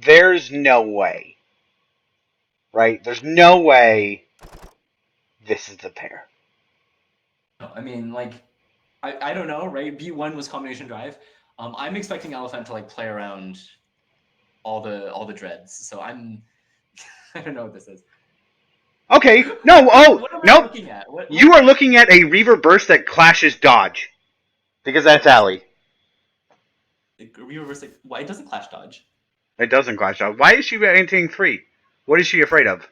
there's no way, right? There's no way this is the pair. No, I mean, like, I don't know, right? B1 was combination drive. I'm expecting Elephant to like play around all the dreads, so I'm I don't know what this is. Okay, no, What am I nope. looking at? You are looking at a Reaver Burst that clashes dodge, because that's Allie. Reverse. Why it doesn't clash dodge? It doesn't clash dodge. Why is she anting 3? What is she afraid of?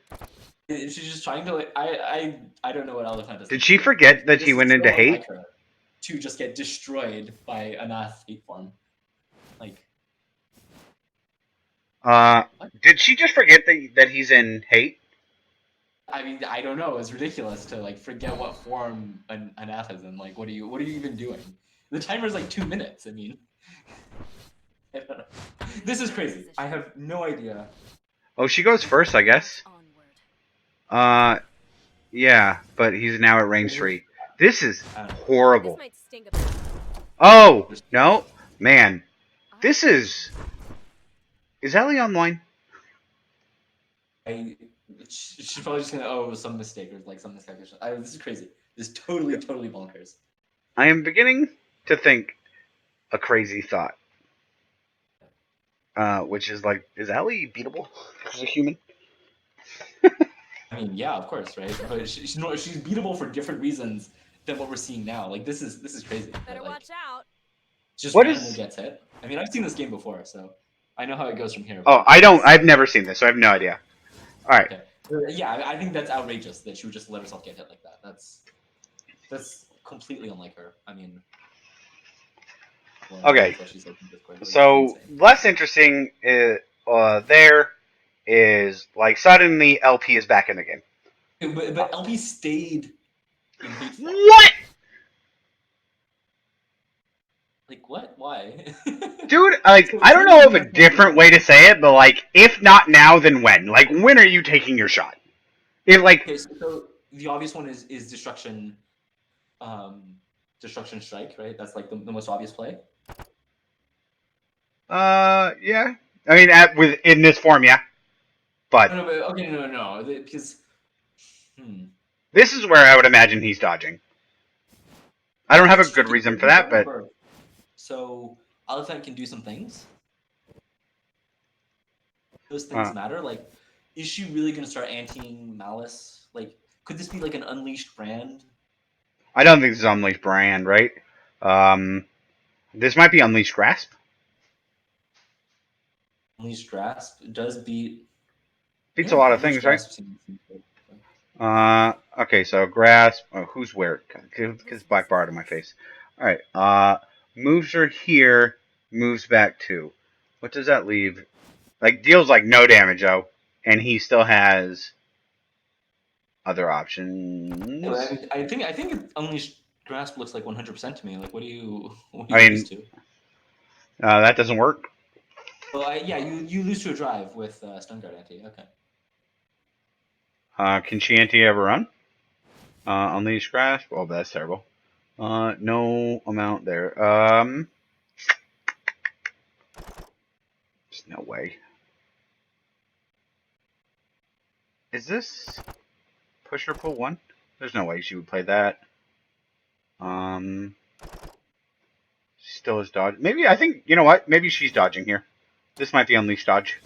She's just trying to like. I don't know what Elephant does. Did she forget that she went into hate? Her to just get destroyed by Anath hate form, like. Did she just forget that he's in hate? I mean, I don't know. It's ridiculous to like forget what form an Anath is in. Like, what are you even doing? The timer's like 2 minutes. I mean, I don't know. This is crazy. I have no idea. Oh, she goes first, I guess. Yeah, but he's now at range 3. This is horrible. Oh, no. Man. This is... Is Ellie online? She's probably just gonna, some mistake or like some mistake. This is crazy. This is totally bonkers. I am beginning to think a crazy thought. Which is like, is Ellie beatable as a human? I mean, yeah, of course, right? But she's beatable for different reasons than what we're seeing now. Like this is crazy. Better like, watch out. Just randomly gets hit. I mean, I've seen this game before, so I know how it goes from here. Oh, I don't. I've never seen this, so I have no idea. All right. Okay. Yeah, I think that's outrageous that she would just let herself get hit like that. That's completely unlike her. I mean. Okay. So less interesting there is like suddenly LP is back in the game. But LP stayed in hate form. What? Like what? Why? Dude, like I don't know of a different way to say it, but like if not now, then when? Like when are you taking your shot? If like okay, so the obvious one is destruction, destruction strike, right? That's like the most obvious play. Yeah. I mean, in this form, yeah. But no, because this is where I would imagine he's dodging. I don't have a good reason for that, but so Elephant can do some things. Those things matter. Like, is she really going to start anti-ing Malice? Like, could this be like an Unleashed brand? I don't think this is Unleashed brand, right? This might be Unleashed Grasp. Unleashed Grasp does beats a lot of things, right? Okay, so Grasp. Oh, who's where? Gets black bar to my face. All right. Moves her here. Moves back 2. What does that leave? Like deals like no damage though, and he still has other options. I think Unleashed Grasp looks like 100% to me. Like, what are you used to? That doesn't work. Well, you lose to a drive with Stun Guard anti. Okay. Can she anti ever run? Unleash Grasp? Oh, that's terrible. No amount there. There's no way. Is this push or pull 1? There's no way she would play that. She still is dodge. Maybe, I think, you know what? Maybe she's dodging here. This might be Unleash dodge.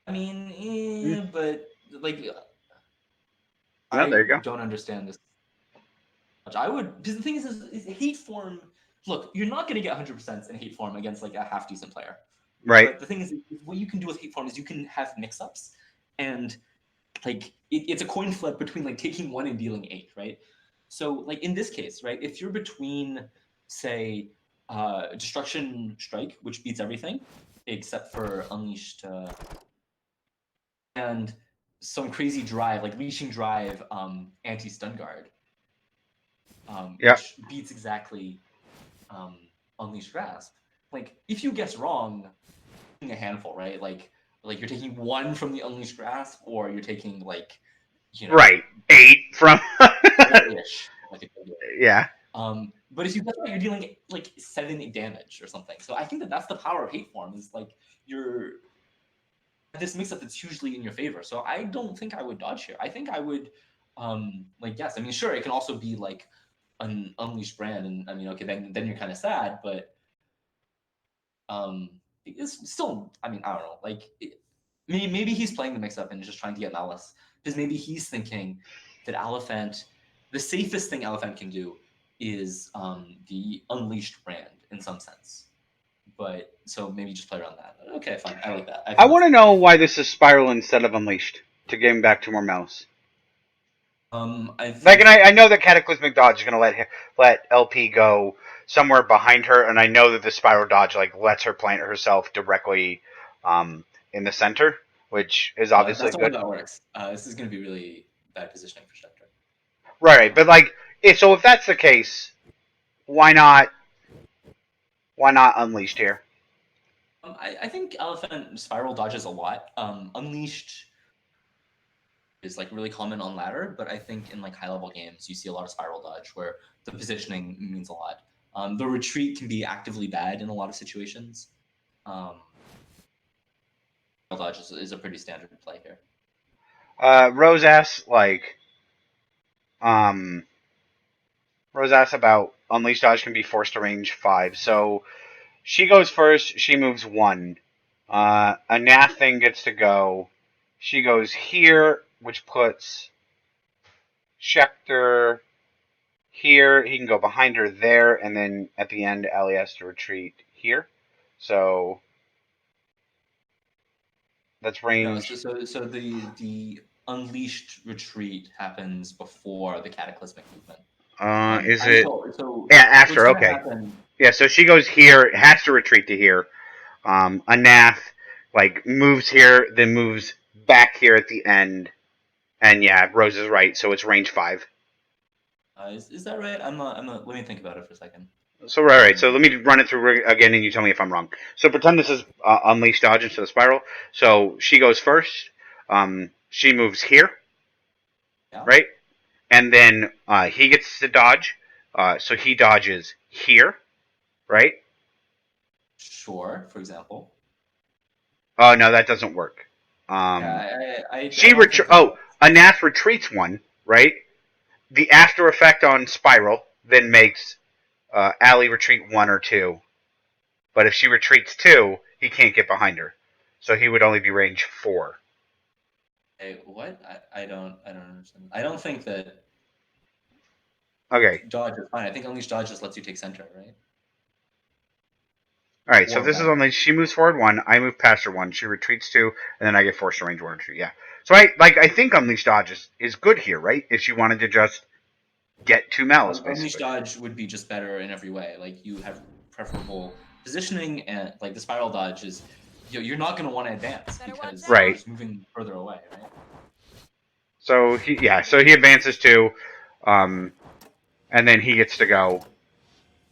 I mean, but like, there you go. Don't understand this. I would, because the thing is hate form. Look, you're not going to get 100% in hate form against like a half decent player. Right. But the thing is, what you can do with hate form is you can have mix-ups, and like it's a coin flip between like taking 1 and dealing 8, right? So like in this case, right, if you're between, say, Destruction Strike, which beats everything except for Unleashed, and some crazy drive, like Leashing Drive, anti-stun guard, which beats exactly Unleashed Grasp. Like, if you guess wrong, a handful, right? Like you're taking 1 from the Unleashed Grasp, or you're taking, like, right, 8 from ish, like yeah. But if you guess right, you're dealing like 7 damage or something. So I think that's the power of Hate Form, is like this mix-up that's hugely in your favor. So I don't think I would dodge here. I think I would, like, yes. I mean, sure, it can also be like an Unleashed Brand, and I mean, okay, then you're kind of sad, but it's still, I mean, I don't know. Like, maybe he's playing the mix-up and just trying to get Malice, because maybe he's thinking that Elephant, the safest thing Elephant can do is the Unleashed Brand in some sense. But so maybe just play around that. Okay, fine. I like that. I want to know why this is Spiral instead of Unleashed, to get him back to more Malice. I think... Like, and I know that Cataclysmic Dodge is going to let LP go somewhere behind her, and I know that the Spiral Dodge like lets her plant herself directly in the center, which is obviously that's good. That's not how that works. This is going to be really bad positioning for Shekthur. Right, but like, if that's the case, why not Unleashed here? I think Elephant Spiral dodges a lot. Unleashed is like really common on ladder, but I think in like high level games you see a lot of Spiral dodge where the positioning means a lot. The retreat can be actively bad in a lot of situations. Spiral dodge is a pretty standard play here. Rose asks Rose asks about Unleashed Dodge can be forced to range 5. So she goes first. She moves 1. Anath thing gets to go. She goes here, which puts Shekthur here. He can go behind her there, and then at the end, Allie has to retreat here. So that's range. No, so the Unleashed retreat happens before the Cataclysmic movement. Is it? So yeah, after. Okay. Happen... Yeah, so she goes here, has to retreat to here. Anath like moves here, then moves back here at the end, and yeah, Rose is right. So it's range 5. Is that right? I'm not. Let me think about it for a second. So right. So let me run it through again, and you tell me if I'm wrong. So pretend this is Unleashed Dodge instead of Spiral. So she goes first. She moves here, right, and then he gets to dodge. So he dodges here, right? Sure. For example. Oh no, that doesn't work. Anath retreats 1, right? The after effect on Spiral then makes Allie retreat 1 or 2. But if she retreats 2, he can't get behind her. So he would only be range 4. Hey, what? I don't understand. I don't think that... Okay. Dodge is fine. I think Unleashed Dodge just lets you take center, right? Alright, so this is only... She moves forward 1, I move past her 1, she retreats 2, and then I get forced to range 1 or 2, yeah. So I think Unleashed Dodge is good here, right? If she wanted to just get 2 Malice, basically. Unleashed Dodge would be just better in every way. Like, you have preferable positioning, and like the Spiral Dodge is... You're not going to want to advance because you're just moving further away, right? So he advances 2, and then he gets to go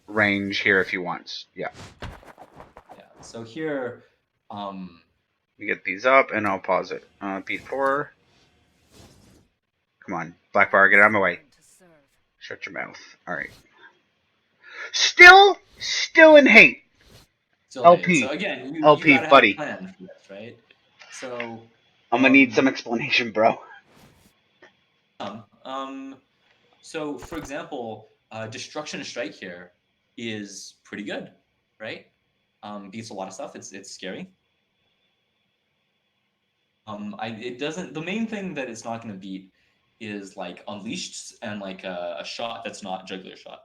range here if he wants. Yeah. Yeah. So here, you get these up, and I'll pause it. Beat 4. Come on, Blackfire, get out of my way. Shut your mouth. All right. Still in hate. LP. So again, you LP, gotta buddy. have a plan for this, right? So I'm gonna need some explanation, bro. So for example, Destruction Strike here is pretty good, right? Beats a lot of stuff. It's scary. It doesn't. The main thing that it's not going to beat is like Unleashed and like a shot that's not Juggler Shot.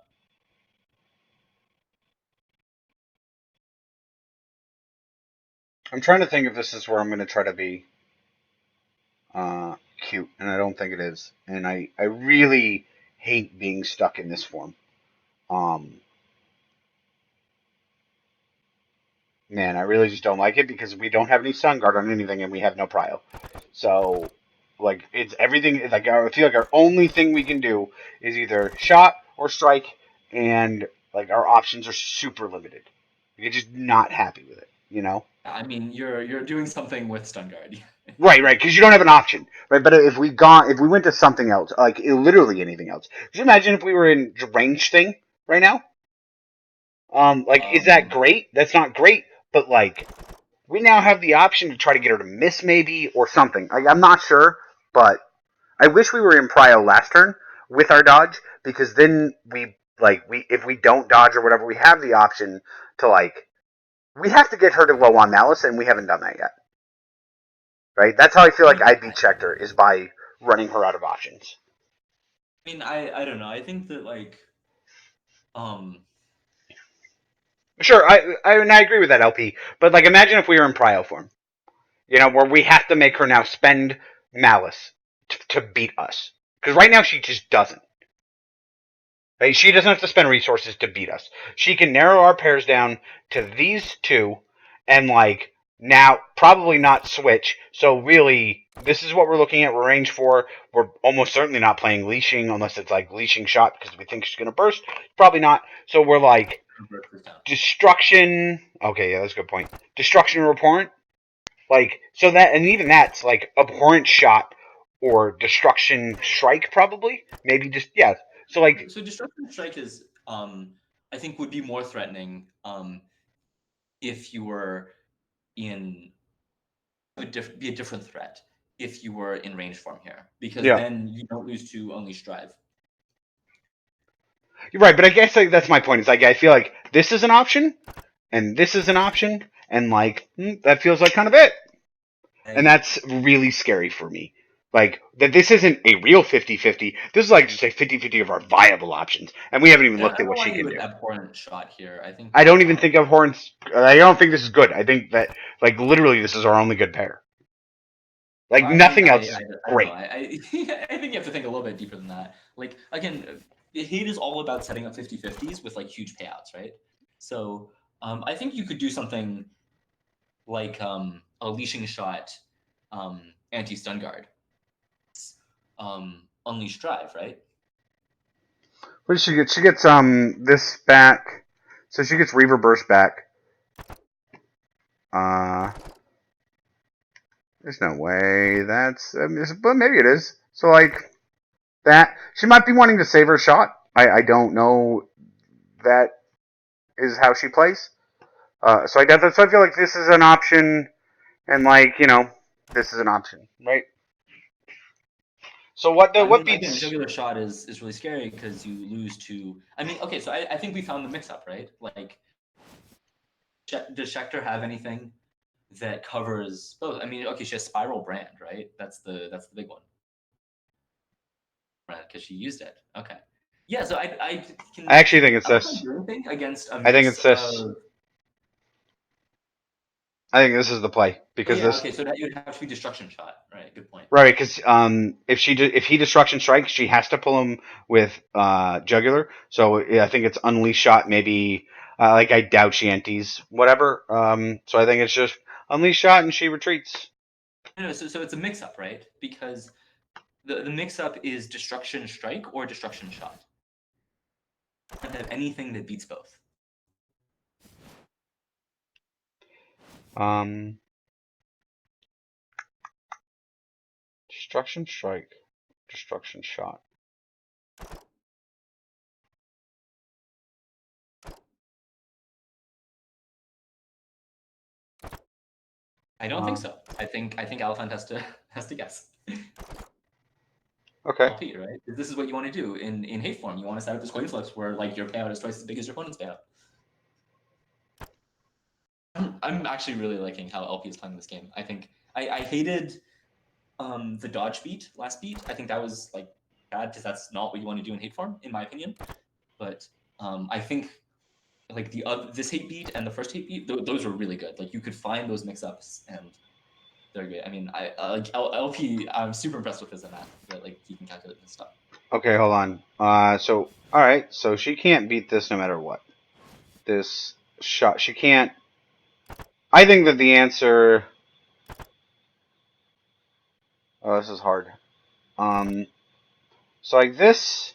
I'm trying to think if this is where I'm going to try to be cute, and I don't think it is. And I really hate being stuck in this form. Man, I really just don't like it because we don't have any Sun Guard on anything and we have no Prio. So, like, it's everything. It's like I feel like our only thing we can do is either shot or strike, and like our options are super limited. You're just not happy with it, you know? I mean, you're doing something with Stun Guard. Right, because you don't have an option, right? But if we went to something else, like literally anything else, could you imagine if we were in range thing right now? Like, is that Um, great? That's not great, but like, we now have the option to try to get her to miss maybe or something. Like, I'm not sure, but I wish we were in prio last turn with our dodge because then we if we don't dodge or whatever, we have the option to like we have to get her to low on malice, and we haven't done that yet. Right? That's how I feel I like mean, I beat Shekthur is by running her out of options. I don't know. I think that like um Sure, and I agree with that LP. But like, imagine if we were in prio form, where we have to make her now spend malice to beat us. Because right now she just doesn't. Right? She doesn't have to spend resources to beat us. She can narrow our pairs down to these two, and like now probably not switch. So really, this is what we're looking at. We're range 4. We're almost certainly not playing leashing unless it's like leashing shot because we think she's gonna burst. Probably not. So we're like destruction. Okay, yeah, that's a good point. Destruction report. Like so that, and even that's like abhorrent shot or destruction strike probably. Maybe just yeah. So like so Destruction Strike is I think would be more threatening if you were in be a different threat if you were in range form here because yeah. then you don't lose to Unleash Drive. You're right, but I guess like that's my point. Is like I feel like this is an option, and this is an option, and like that feels like kind of it, and I that's really scary for me. Like that, this isn't a real 50-50. This is like just a 50-50 of our viable options, and we haven't even I looked at don't know what why she you can would do. abhorrent shot here. I think I don't even think of Horns. I don't think this is good. I think that like literally this is our only good pair. Like nothing else is I don't know. great. I think you have to think a little bit deeper than that. Like again, hate is all about setting up 50-50s with like huge payouts, right? So I think you could do something like a leashing shot, anti stun guard, unleash drive, right? What does she get? She gets this back, so she gets Reaver Burst back. Uh, there's no way that's. But maybe it is. So like that, she might be wanting to save her shot. I don't know. That is how she plays. So I so I feel like this is an option, and like this is an option, right? So I what mean, again, beats? jugular shot is really scary because you lose to. I mean, okay, so I think we found the mix up, right? Like, does Schecter have anything that covers both? I mean, okay, she has Spiral Brand, right? That's the big one, right? Because she used it. Okay, yeah. So I I actually can think it's Alpha this. do anything against a I think mix it's this. of. I think this is the play Oh because yeah, this okay. So that would have to be destruction shot, right? Good point. right because if he destruction strikes, she has to pull him with jugular. So yeah, I think it's unleash shot maybe. Like I doubt she antis whatever. So I think it's just unleash shot and she retreats. No, so it's a mix up, right? Because the mix up is destruction strike or destruction shot. I don't have anything that beats both. Um, destruction strike, destruction shot. I don't think so. I think Elephant has to guess. Okay. LP, right? This is what you want to do in hate form. You want to set up this coin flips where like your payout is twice as big as your opponent's payout. I'm actually really liking how LP is playing this game. I think I hated the dodge beat last beat. I think that was like bad because that's not what you want to do in hate form, in my opinion. But I think like this hate beat and the first hate beat, those were really good. Like you could find those mix ups and they're good. I mean, I like LP. I'm super impressed with his Anath that like he can calculate this stuff. Okay, hold on. So all right, so she can't beat this no matter what. This shot, she can't. I think that the answer. Oh, this is hard. So like this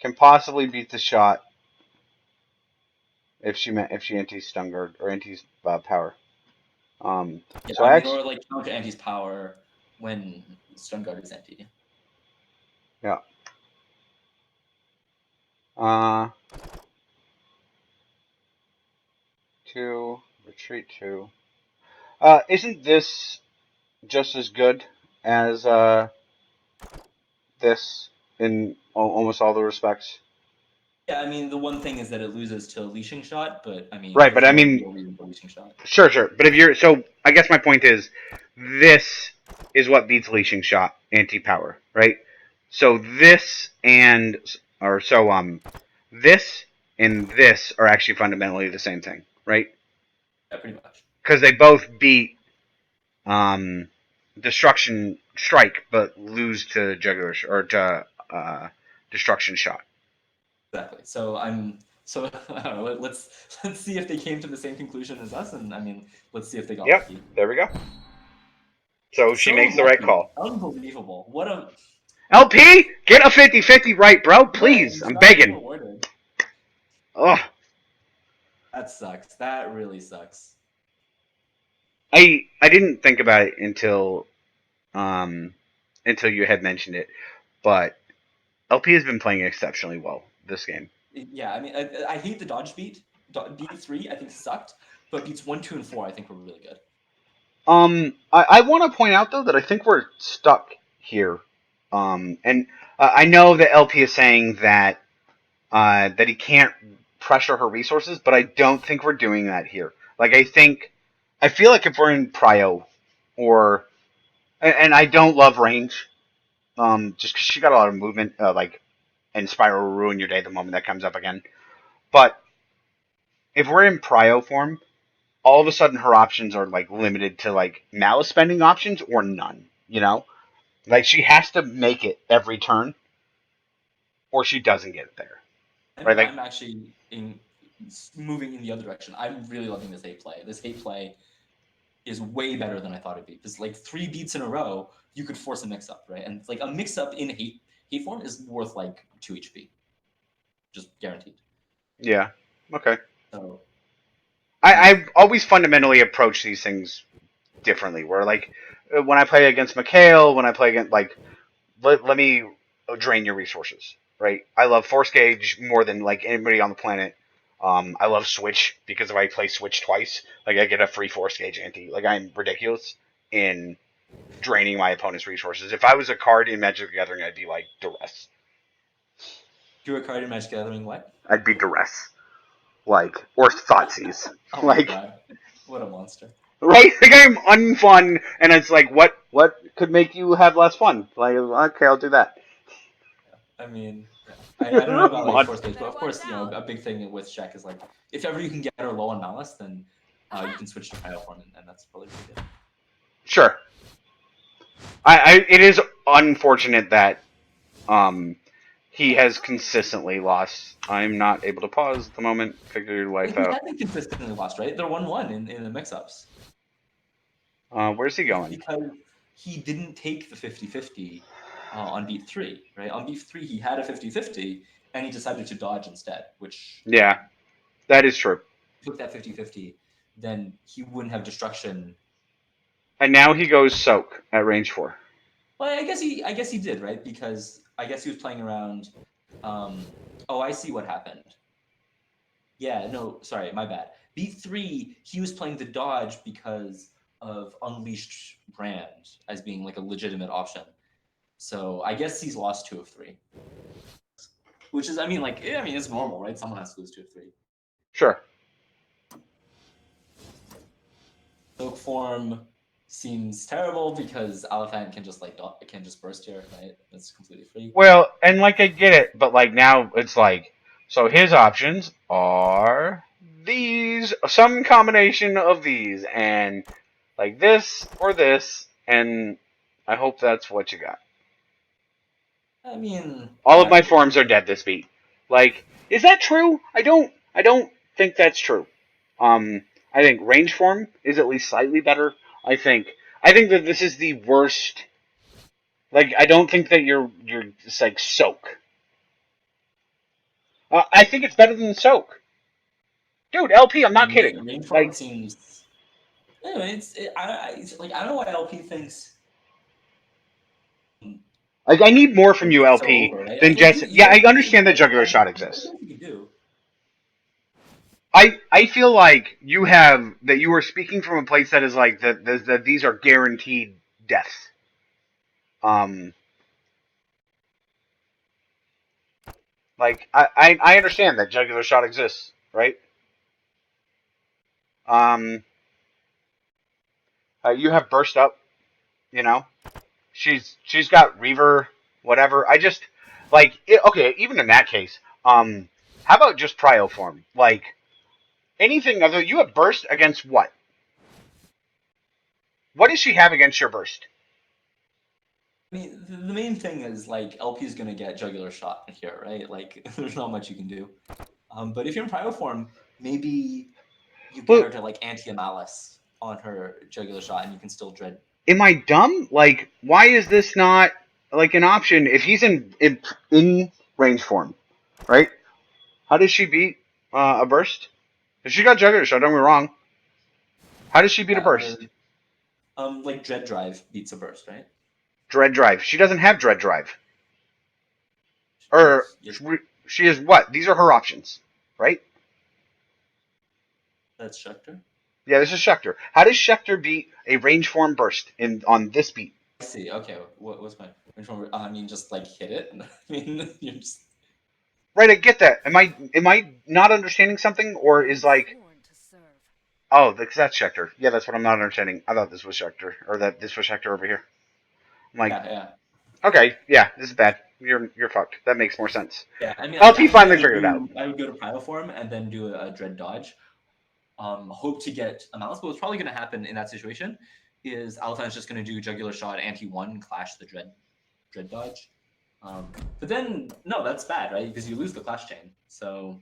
can possibly beat the shot if she anti stun guard or anti power. Yeah, So I I mean, actually or like counter anti's power when stun guard is anti. yeah. Two retreat two. Isn't this just as good as this in almost all the respects? Yeah, I mean, the one thing is that it loses to leashing shot, but I mean, Right, but there's I no mean, real reason for leashing shot. sure. But if you're so, I guess my point is, this is what beats leashing shot anti power, right? So this and or so this and this are actually fundamentally the same thing, right? Yeah, pretty much. Because they both beat um, destruction strike, but lose to jugular or to destruction shot. Exactly. So so I don't know. Let's see if they came to the same conclusion as us, and I mean, let's see if they got Yep, lucky. there we go. So she So makes the right lucky, call. unbelievable. What a LP, get a 50-50 right, bro. Please, win! I'm Should not be begging. awarded. Ugh. That sucks. That really sucks. I didn't think about it until you had mentioned it, but LP has been playing exceptionally well this game. Yeah, I mean, I hate the dodge beat. Beat 3, I think sucked, but beats 1, 2, and 4, I think were really good. I want to point out though that I think we're stuck here, and I know that LP is saying that that he can't pressure her resources, but I don't think we're doing that here. Like I feel like if we're in Prio, or and I don't love range, just because she got a lot of movement, and Spiral will ruin your day the moment that comes up again. But if we're in Prio form, all of a sudden her options are like limited to like malice spending options or none. You know, like she has to make it every turn, or she doesn't get it there. Right? Like I'm actually moving in the other direction. I'm really loving this hate play. This hate play is way better than I thought it'd be. Because like 3 beats in a row, you could force a mix up, right? And like a mix up in hate form is worth like 2 HP, just guaranteed. yeah, okay. So I've always fundamentally approached these things differently. Where like when I play against Mikhail, when I play against like let me drain your resources. Right? I love Force Gauge more than like anybody on the planet. I love Switch because if I play Switch twice, like I get a free Force Gauge anti. Like I'm ridiculous in draining my opponent's resources. If I was a card in Magic the Gathering, I'd be like Duress. drew a card in Magic Gathering. What? I'd be Duress, like or Thoughtseize, Oh my like god, what a monster! right. Like I'm unfun, and it's like what could make you have less fun? Like okay, I'll do that. I mean, yeah. I don't know about like Force Monster. Gauge, but of course, you know, a big thing with Shek is like if ever you can get her low on Malice, then you can switch to Cryo form, and that's probably really good. Sure. It is unfortunate that um he has consistently lost. I'm not able to pause at the moment. Figure your life He out. hasn't consistently lost, right? They're 1-1 in the mix-ups. Where's he It's going? because he didn't take the 50-50 on beat 3, right? On beat 3, he had a 50-50, and he decided to dodge instead, which Yeah, that is true. took that 50-50, then he wouldn't have destruction. And now he goes soak at range 4. Well, I guess he did, right? Because I guess he was playing around. Oh, I see what happened. Yeah, no, sorry, my bad. B3, he was playing the dodge because of Unleashed Brand as being like a legitimate option. So I guess he's lost 2 of 3. Which is, I mean, like, I mean, it's normal, right? Someone has to lose 2 of 3. Sure. Soak form seems terrible because Elephant can just can just burst here, right? That's completely free. Well, and like I get it, but like now it's like so his options are these, some combination of these, and like this or this, and I hope that's what you got. I mean, All of yeah, my forms are dead this beat. Like, is that true? I don't think that's true. I think range form is at least slightly better. I think that this is the worst. Like, I don't think that you're just like soak. I think it's better than soak, dude. LP, I'm I not mean, kidding. range form Like, seems. Anyway, I don't know why LP thinks I need more from you, it's so LP, over, right? than Like just. you Yeah, I have decent understand that play. jugular shot What exists. else you can do? I feel like you are speaking from a place that is like that these are guaranteed deaths. Um, like I understand that jugular shot exists, right? Um, you have burst up, you know. She's got Reaver, whatever. I just okay. Even in that case, how about just Cryoform? Like anything other, you have burst against what? What does she have against your burst? I mean, the main thing is like LP is gonna get jugular shot here, right? Like, there's not much you can do. But if you're in Cryo form, maybe you get Well, her to like anti-malice on her jugular shot, and you can still dread. am I dumb? Like, why is this not like an option if he's in range form, right? How does she beat a burst? If she got jugular shot, don't get me wrong. How does she beat a Yeah, burst? like dread drive beats a burst, right? Dread drive. She doesn't have dread drive. Or Yes, yes, she is what? These are her options, right? that's Shekthur. Yeah, this is Shekthur. How does Shekthur beat a range form burst in on this beat? I see. Okay, what was my which one? I mean, just like hit it. I mean, you're just. Right, I get that. Am I not understanding something, or is like oh, that's Shekthur? Yeah, that's what I'm not understanding. I thought this was Shekthur, or that this was Shekthur over here. I'm like, Yeah, yeah, okay, yeah, this is bad. You're fucked. That makes more sense. yeah. I mean, LP I think finally figured it out. I would go to Primal form and then do a dread dodge. Hope to get a mouse. But what's probably going to happen in that situation is Alpha is just going to do jugular shot anti-1 clash the dread dodge. But then no, that's bad, right? Because you lose the clash chain. So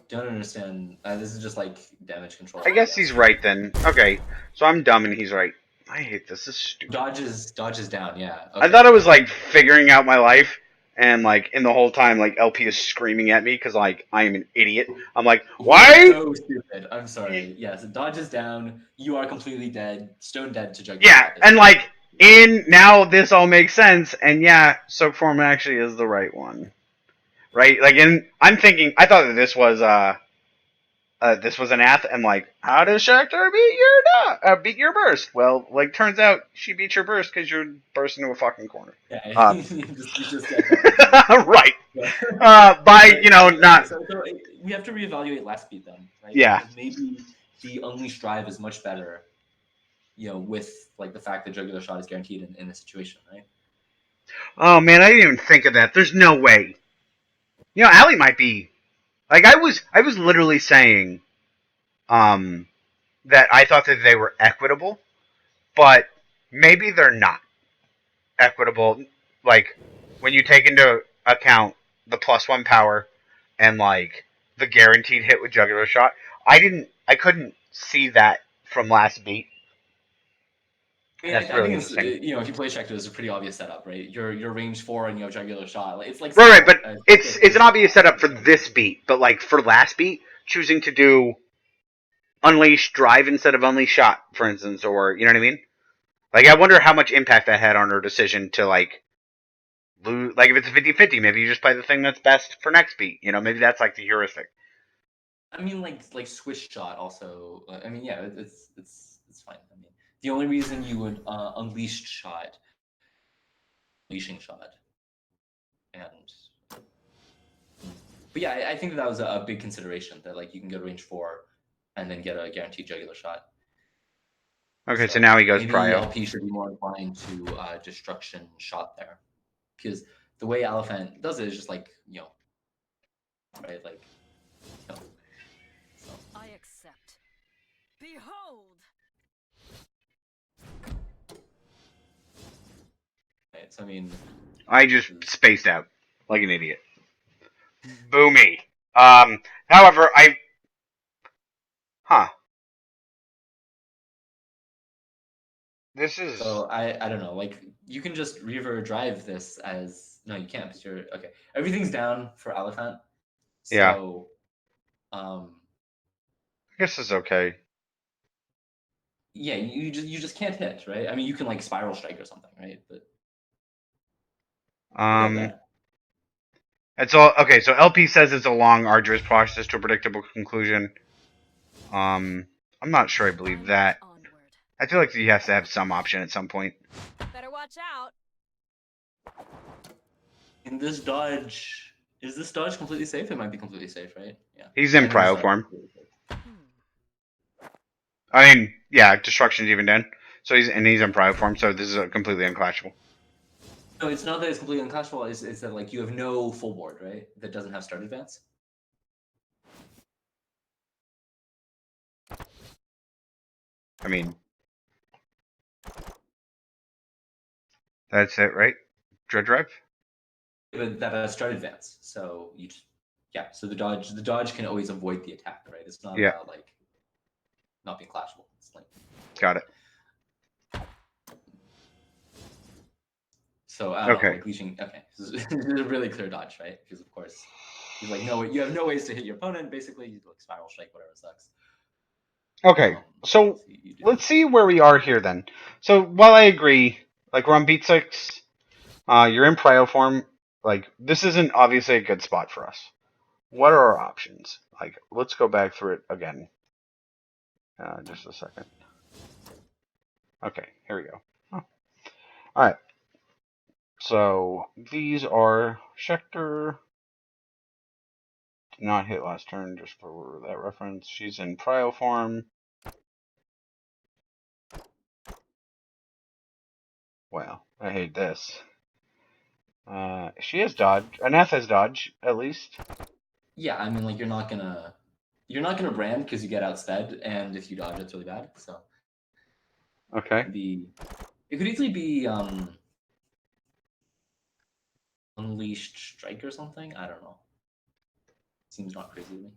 don't understand. This is just like damage control. I I guess he's guess. right then. Okay, so I'm dumb and he's right. I hate this. This is stupid. Dodges down. Yeah. I Okay. thought I was like figuring out my life, and like in the whole time, like LP is screaming at me because like I am an idiot. I'm like, We are why? so stupid. I'm sorry. Yes, it dodges down. You are completely dead, stone dead to jugular Yeah, shot. and like in now this all makes sense, and yeah, soak form actually is the right one, right? Like in I'm thinking, I thought that this was an Anath, and like, how does Shekthur beat your burst? Well, like, turns out she beat your burst because you're burst into a fucking corner. Yeah, Uh, you just get that. right. Yeah. By But not. so we have to reevaluate last beat then, right? Yeah. Because maybe the unleashed drive is much better, with like the fact that jugular shot is guaranteed in this situation, right? Oh man, I didn't even think of that. There's no way. Allie might be like I was literally saying, um, that I thought that they were equitable, but maybe they're not equitable. Like when you take into account the +1 power and like the guaranteed hit with jugular shot, I couldn't see that from last beat. I mean, That's I really think it's interesting. if you play Shekthur, it's a pretty obvious setup, right? You're range 4 and you have jugular shot. Like, it's like Right, right, but Spell, it's an obvious setup for this beat, but like for last beat, choosing to do unleash drive instead of unleash shot, for instance, or you know what I mean? Like I wonder how much impact that had on her decision to like lose. Like if it's 50-50, maybe you just play the thing that's best for next beat. Maybe that's like the heuristic. I mean, like Swish shot also. I mean, yeah, it's fine. I mean, the only reason you would unleashed shot, unleashing shot, and but yeah, I think that was a big consideration that like you can go to range 4, and then get a guaranteed jugular shot. Okay, so now So he goes maybe prio. LP should be more inclined to destruction shot there, because the way Elephant does it is just like right, like so. I accept. Behold. Right, so I mean, I just spaced out like an idiot. Boomy. However, This is... So I don't know. Like you can just Reaver drive this as no, you can't because you're okay. Everything's down for Elephant. Yeah. So, I guess it's okay. yeah, you just can't hit, right? I mean, you can like Spiral Strike or something, right? But It's all okay. So LP says it's a long, arduous process to a predictable conclusion. I'm not sure I believe that. Onward. I feel like he has to have some option at some point. Better watch out. in this dodge, is this dodge completely safe? It might be completely safe, right? Yeah. He's in I think this prio dodge form. is completely safe. I mean, yeah, destruction's even done. So he's in prio form. So this is completely unclashable. No, it's not that it's completely unclashable. It's that like you have no full board, right? That doesn't have start advance. I mean, that's it, right? Dread Drive? But that has start advance. So you just yeah. So the dodge can always avoid the attack, right? It's not about like not being clashable. It's like Got it. So I don't know, like reaching. Okay, this is a really clear dodge, right? Because of course, he's like, no, you have no ways to hit your opponent. Basically, you like Spiral Strike, whatever sucks. Okay, so let's see where we are here then. So while I agree, like we're on beat 6, you're in prio form. Like this isn't obviously a good spot for us. What are our options? Like let's go back through it again. Just a second. Okay, here we go. Oh. All right. So these are Shekthur. Did not hit last turn, just for that reference. She's in prio form. Wow, I hate this. She has dodge. Anath has dodge, at least. Yeah, I mean, like you're not gonna brand because you get outsped, and if you dodge, it's really bad. So Okay. It could easily be Unleashed Strike or something. I don't know. Seems not crazy to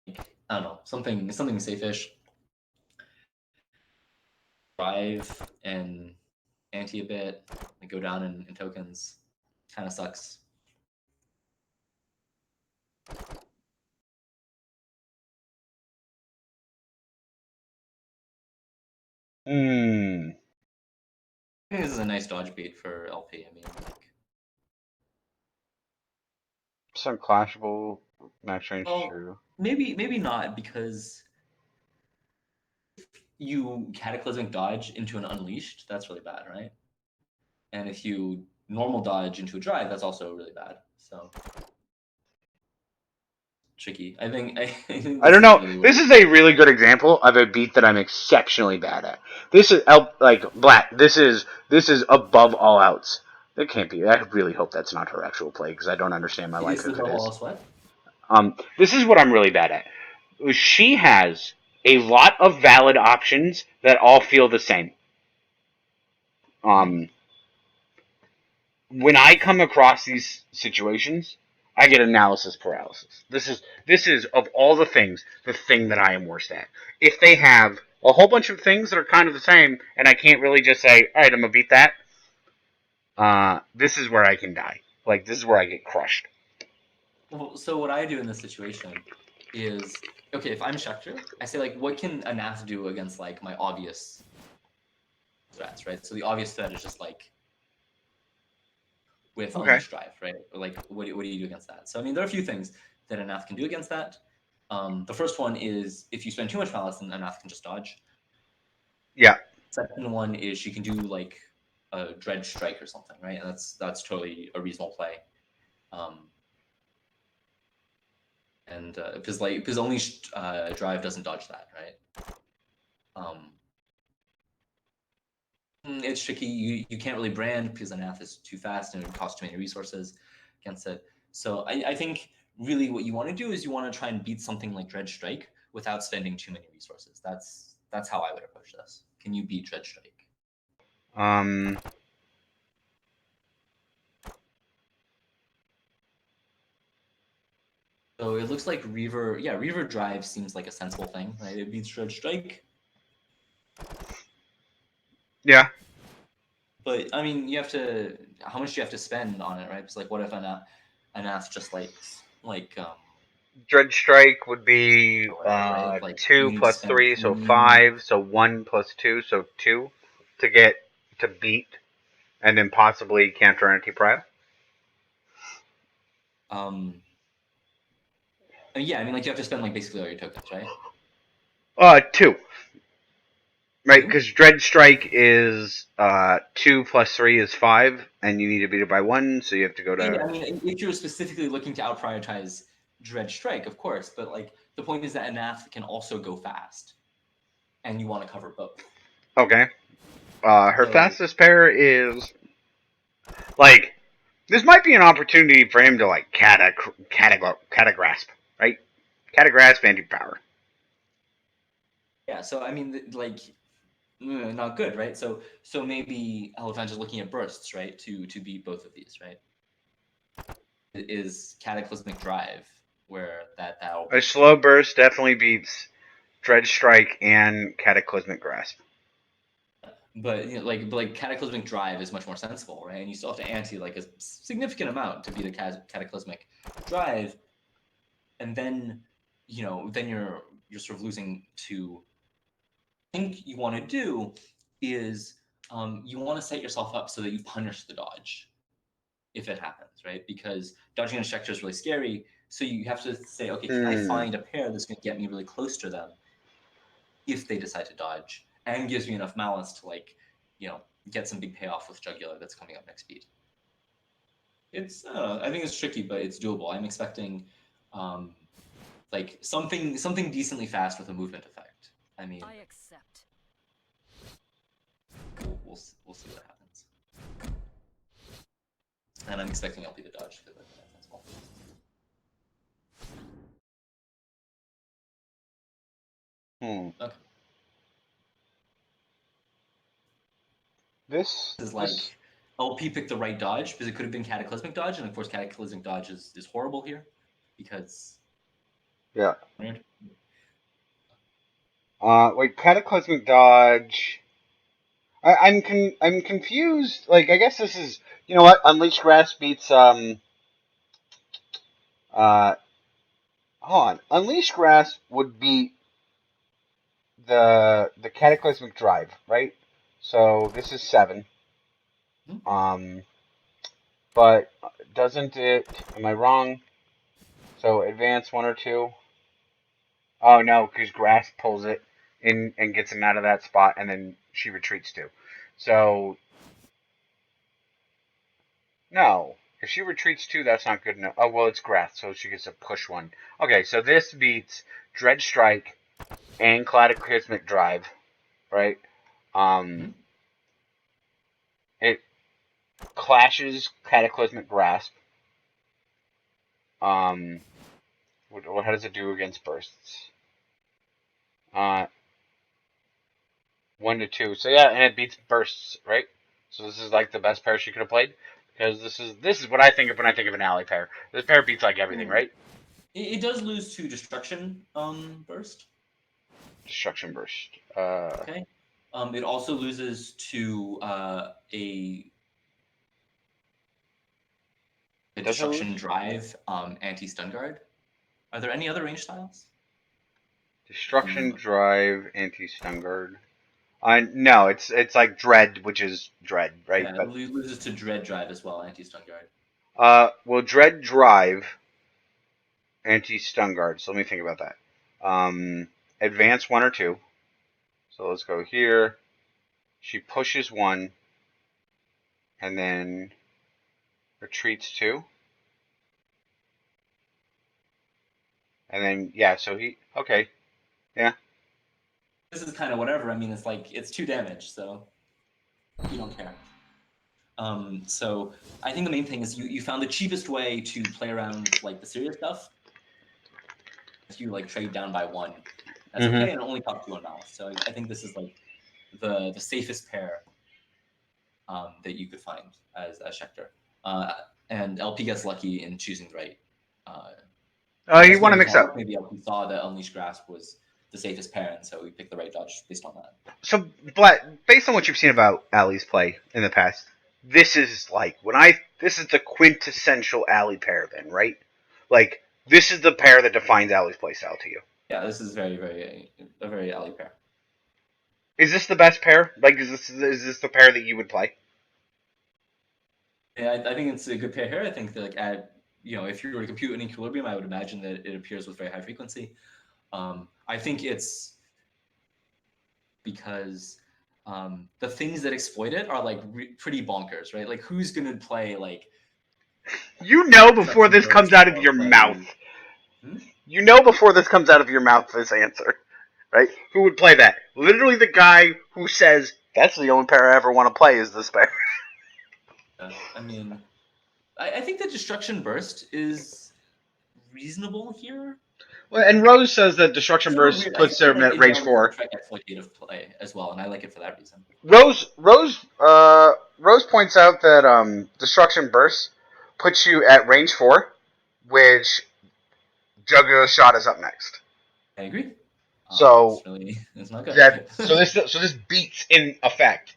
me. I don't know, something safe-ish. Drive and anti a bit, and go down in tokens. Kind of sucks. Hmm. I think this is a nice dodge beat for LP. I mean, like, Some clashable max range. well, maybe not because you cataclysmic dodge into an unleashed, that's really bad, right? And if you normal dodge into a drive, that's also really bad. So tricky. I think I don't know. This is a really good example of a beat that I'm exceptionally bad at. This is like Black. This is above all outs. That can't be. I really hope that's not her actual play because I don't understand my life is the if it is. what? This is what I'm really bad at. She has a lot of valid options that all feel the same. When I come across these situations, I get analysis paralysis. This is of all the things, the thing that I am worst at. If they have a whole bunch of things that are kind of the same, and I can't really just say, all right, I'm gonna beat that. This is where I can die. Like this is where I get crushed. Well, so what I do in this situation is okay. If I'm Shekthur, I say like, what can Anath do against like my obvious threats, right? So the obvious threat is just like with Unleashed Drive, right? Or like, what do you do against that? So I mean, there are a few things that Anath can do against that. The first one is if you spend too much malice, then Anath can just dodge. Yeah. Second one is she can do like a Dredge Strike or something, right? And that's totally a reasonable play. And because Unleashed Drive doesn't dodge that, right? It's tricky. You can't really brand because Anath is too fast and it would cost too many resources against it. So I think really what you want to do is you want to try and beat something like Dredge Strike without spending too many resources. That's how I would approach this. Can you beat Dredge Strike? So it looks like Reaver. Yeah, Reaver Drive seems like a sensible thing, right? It beats Dredge Strike. Yeah. But I mean, you have to. How much do you have to spend on it, right? Because like, what if Anath just Dredge Strike would be whatever, right? Like 2 you need to plus spend 3, so 3. 5. So 1 plus 2, so 2 to get to beat, and then possibly counter anti-prio. Yeah, I mean, like you have to spend like basically all your tokens, right? 2. Right, 2? because Dredge Strike is 2 plus 3 is 5, and you need to beat it by 1, so you have to go Yeah, to. I mean, if you're specifically looking to out prioritize Dredge Strike, of course, but like the point is that Anath can also go fast, and you want to cover both. Okay. Her So, fastest pair is like this might be an opportunity for him to like catagrasp, right? Catagrasp anti-power. yeah, so I mean, like, not good, right? So maybe LPFinale is looking at bursts, right, to beat both of these, right? It is Cataclysmic Drive where that'll A beat. slow burst definitely beats Dredge Strike and Cataclysmic Grasp. But like Cataclysmic Drive is much more sensible, right? And you still have to ante like a significant amount to beat a Cataclysmic Drive, and then then you're sort of losing to. I think you want to do is you want to set yourself up so that you punish the dodge if it happens, right? Because dodging on Shekthur is really scary. So you have to say, okay, can I find a pair that's going to get me really close to them if they decide to dodge, and gives me enough malice to get some big payoff with Jugular that's coming up next beat. It's I think it's tricky, but it's doable. I'm expecting like something decently fast with a movement effect. I mean, I accept. we'll see what happens. And I'm expecting LP to dodge because that's cool. Okay. This is like LP picked the right dodge because it could have been Cataclysmic Dodge, and of course Cataclysmic Dodge is horrible here because yeah. Wait, Cataclysmic Dodge. I'm confused. Like, I guess this is, you know what? Unleash Grasp beats hold on. Unleash Grasp would beat the Cataclysmic Drive, right? So this is 7. But doesn't it? Am I wrong? So advance 1 or 2. Oh no, because Grasp pulls it in and gets him out of that spot, and then she retreats 2. So no. If she retreats 2, that's not good enough. Oh, well, it's Grasp, so she gets to push 1. Okay, so this beats Dredge Strike and Cataclysmic Drive, right? It clashes Cataclysmic Grasp. How does it do against bursts? 1 to 2. So yeah, and it beats bursts, right? So this is like the best pair she could have played, because this is what I think of when I think of an alley pair. This pair beats like everything, right? It does lose to Destruction Burst. Destruction Burst. Okay. It also loses to a Destruction Drive anti-stun guard. Are there any other range styles? Destruction Drive anti-stun guard. No, it's like Dread, which is Dread, right? Yeah, it loses to Dread Drive as well, anti-stun guard. Well, Dread Drive anti-stun guard. So let me think about that. Advance 1 or 2. So let's go here. She pushes 1, and then retreats 2. And then, yeah, so okay. Yeah. This is kind of whatever. I mean, it's like, it's 2 damage, so you don't care. So I think the main thing is you found the cheapest way to play around like the serious stuff. If you like trade down by 1, that's okay, and it only costs 2 on malice. So I think this is like the safest pair that you could find as Shekthur. And LP gets lucky in choosing the right You want to mix up. Maybe we saw that Unleashed Grasp was the safest pair, and so we picked the right dodge based on that. So, based on what you've seen about Ali's play in the past, this is like this is the quintessential Ali pair, then, right? Like, this is the pair that defines Ali's playstyle to you. Yeah, this is a very Ali pair. Is this the best pair? Like, is this the pair that you would play? Yeah, I think it's a good pair here. I think that, like, if you were to compute an equilibrium, I would imagine that it appears with very high frequency. I think it's because the things that exploit it are like pretty bonkers, right? Like, who's gonna play like? Before this comes out of your mouth. You know before this comes out of your mouth this answer, right? Who would play that? Literally the guy who says that's the only pair I ever want to play is this pair. I mean, I think the Destruction Burst is reasonable here. Well, and Rose says that Destruction Burst puts them at range 4. Exploitative play as well, and I like it for that reason. Rose points out that Destruction Burst puts you at range 4, which Jugular Shot is up next. I agree. So it's not good. so this beats in effect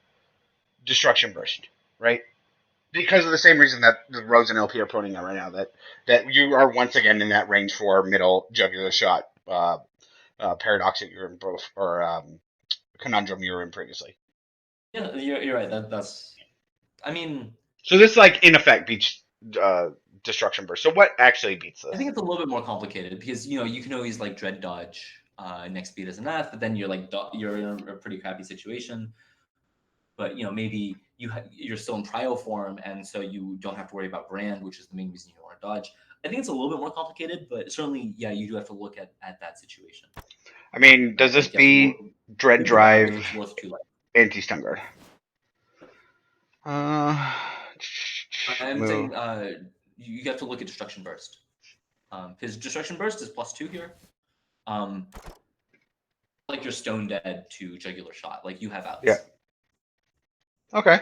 Destruction Burst, right? Because of the same reason that the Rose and LP are pointing out right now, that you are once again in that range 4 middle Jugular Shot paradox that you were in both, or conundrum you were in previously. Yeah, you're right. That's. I mean. So this, like, in effect beats Destruction Burst. So what actually beats this? I think it's a little bit more complicated because you can always like dread dodge next beat as Anath, but then you're in a pretty crappy situation. But maybe you're still in prio form, and so you don't have to worry about brand, which is the main reason you don't want to dodge. I think it's a little bit more complicated, but certainly, yeah, you do have to look at that situation. I mean, does this be Dread Drive anti-stun guard? I'm saying you have to look at Destruction Burst. His Destruction Burst is +2 here. Like you're stone dead to Jugular Shot. Like you have outs. Yeah. Okay.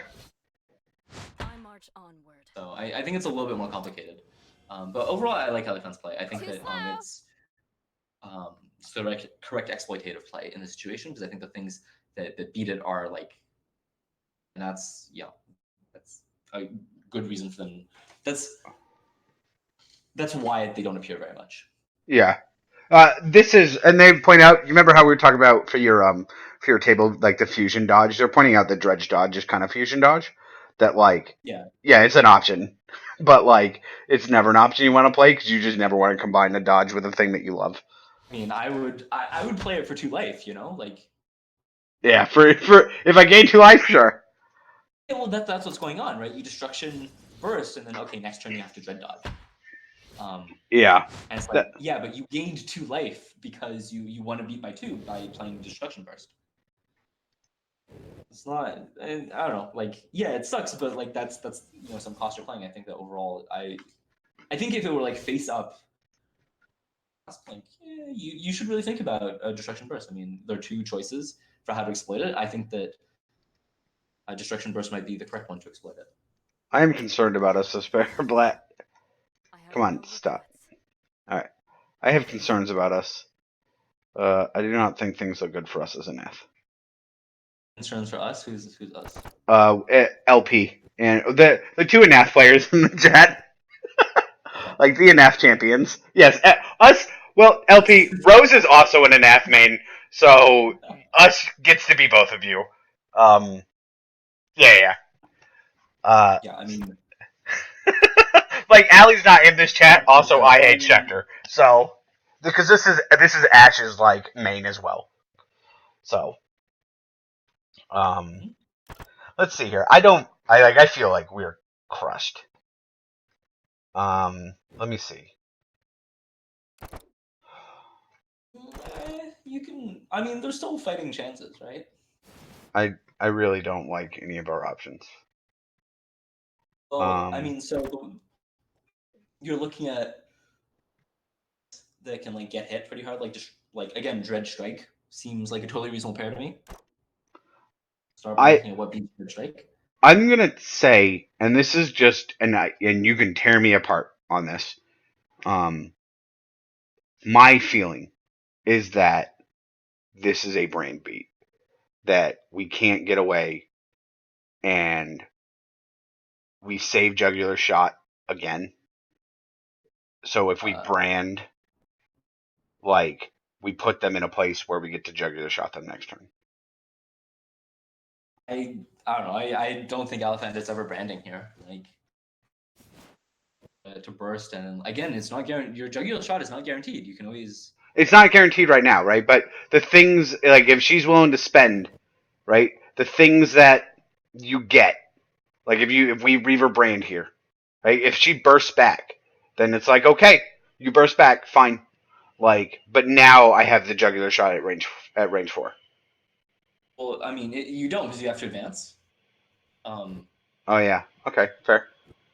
I march onward. So I think it's a little bit more complicated. But overall, I like how the fans play. I think that it's the correct exploitative play in the situation, because I think the things that beat it are like, and that's a good reason for them. That's why they don't appear very much. Yeah. This is, and they point out, you remember how we were talking about for your table, like the fusion dodge? They're pointing out that dredge dodge is kind of fusion dodge. That, like, yeah, it's an option, but like it's never an option you want to play because you just never want to combine a dodge with a thing that you love. I mean, I would play it for 2 life, like. Yeah, for if I gain 2 life, sure. Yeah, well, that's what's going on, right? You Destruction Burst, and then next turn you have to dread dodge. Yeah. And it's like, but you gained 2 life because you want to beat by 2 by playing Destruction Burst. It's not. I don't know. Like, yeah, it sucks, but like that's some cost you're playing. I think that overall, I think if it were like face up, like, you should really think about Destruction Burst. I mean, there are 2 choices for how to exploit it. I think that Destruction Burst might be the correct one to exploit it. I am concerned about us, Despair Black. Come on, stop. All right. I have concerns about us. I do not think things look good for us as an Anath. Concerns for us? Who's us? LP. And the 2 Anath players in the chat. Like the Anath champions. Yes, us. Well, LP, Rose is also an Anath main, so us gets to be both of you. Yeah. I mean... Like, Ali's not in this chat. Also, I hate Shekthur. So, because this is Ash's like main as well. So, let's see here. I feel like we're crushed. Let me see. You can. I mean, there's still fighting chances, right? I really don't like any of our options. Well, I mean, so you're looking at that can like get hit pretty hard, like just like again, Dread Strike seems like a totally reasonable pair to me. Start by looking at what beats Dread Strike. I'm gonna say, and this is just, and you can tear me apart on this. my feeling is that this is a brain beat, that we can't get away, and we save Jugular Shot again. So if we brand, like, we put them in a place where we get to Jugular Shot them next turn. I don't know. I don't think Elephant is ever branding here. Like, to burst, and again, it's not guaranteed. Your Jugular Shot is not guaranteed. You can always. It's not guaranteed right now, right? But the things, like, if she's willing to spend, right, the things that you get, like if we Reaver brand here, right, if she bursts back, then it's like, okay, you burst back, fine. Like, but now I have the Jugular Shot at range 4. Well, I mean, you don't, because you have to advance. Oh yeah. Okay, fair.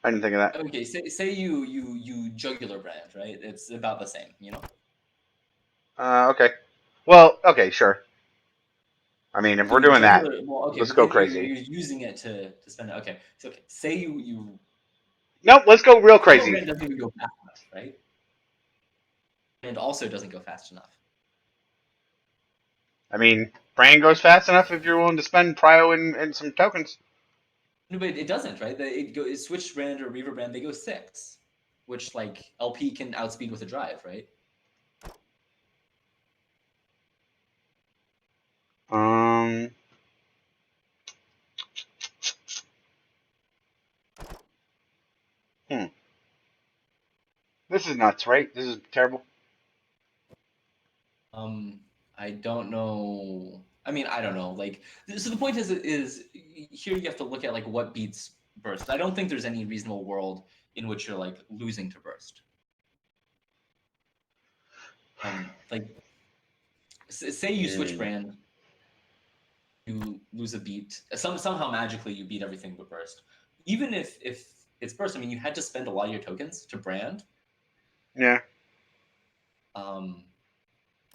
I didn't think of that. Okay, say you Jugular brand, right? It's about the same, you know. Okay. Well, okay, sure. I mean, if we're doing that, well, okay, let's but go then crazy. You're using it to spend it. Okay, so okay, say you. Nope, let's go real crazy. Brand doesn't even go fast enough, right? And also doesn't go fast enough. I mean, Brand goes fast enough if you're willing to spend Prio and some tokens. No, but it doesn't, right? It switch brand or Reaver brand, they go 6, which like LP can outspeed with a drive, right? This is nuts, right? This is terrible. I don't know. I mean, I don't know. Like, so the point is here you have to look at like what beats burst. I don't think there's any reasonable world in which you're like losing to burst. Like, say you switch brand, you lose a beat. Somehow magically you beat everything but burst. Even if it's burst, I mean, you had to spend a lot of your tokens to brand. Yeah.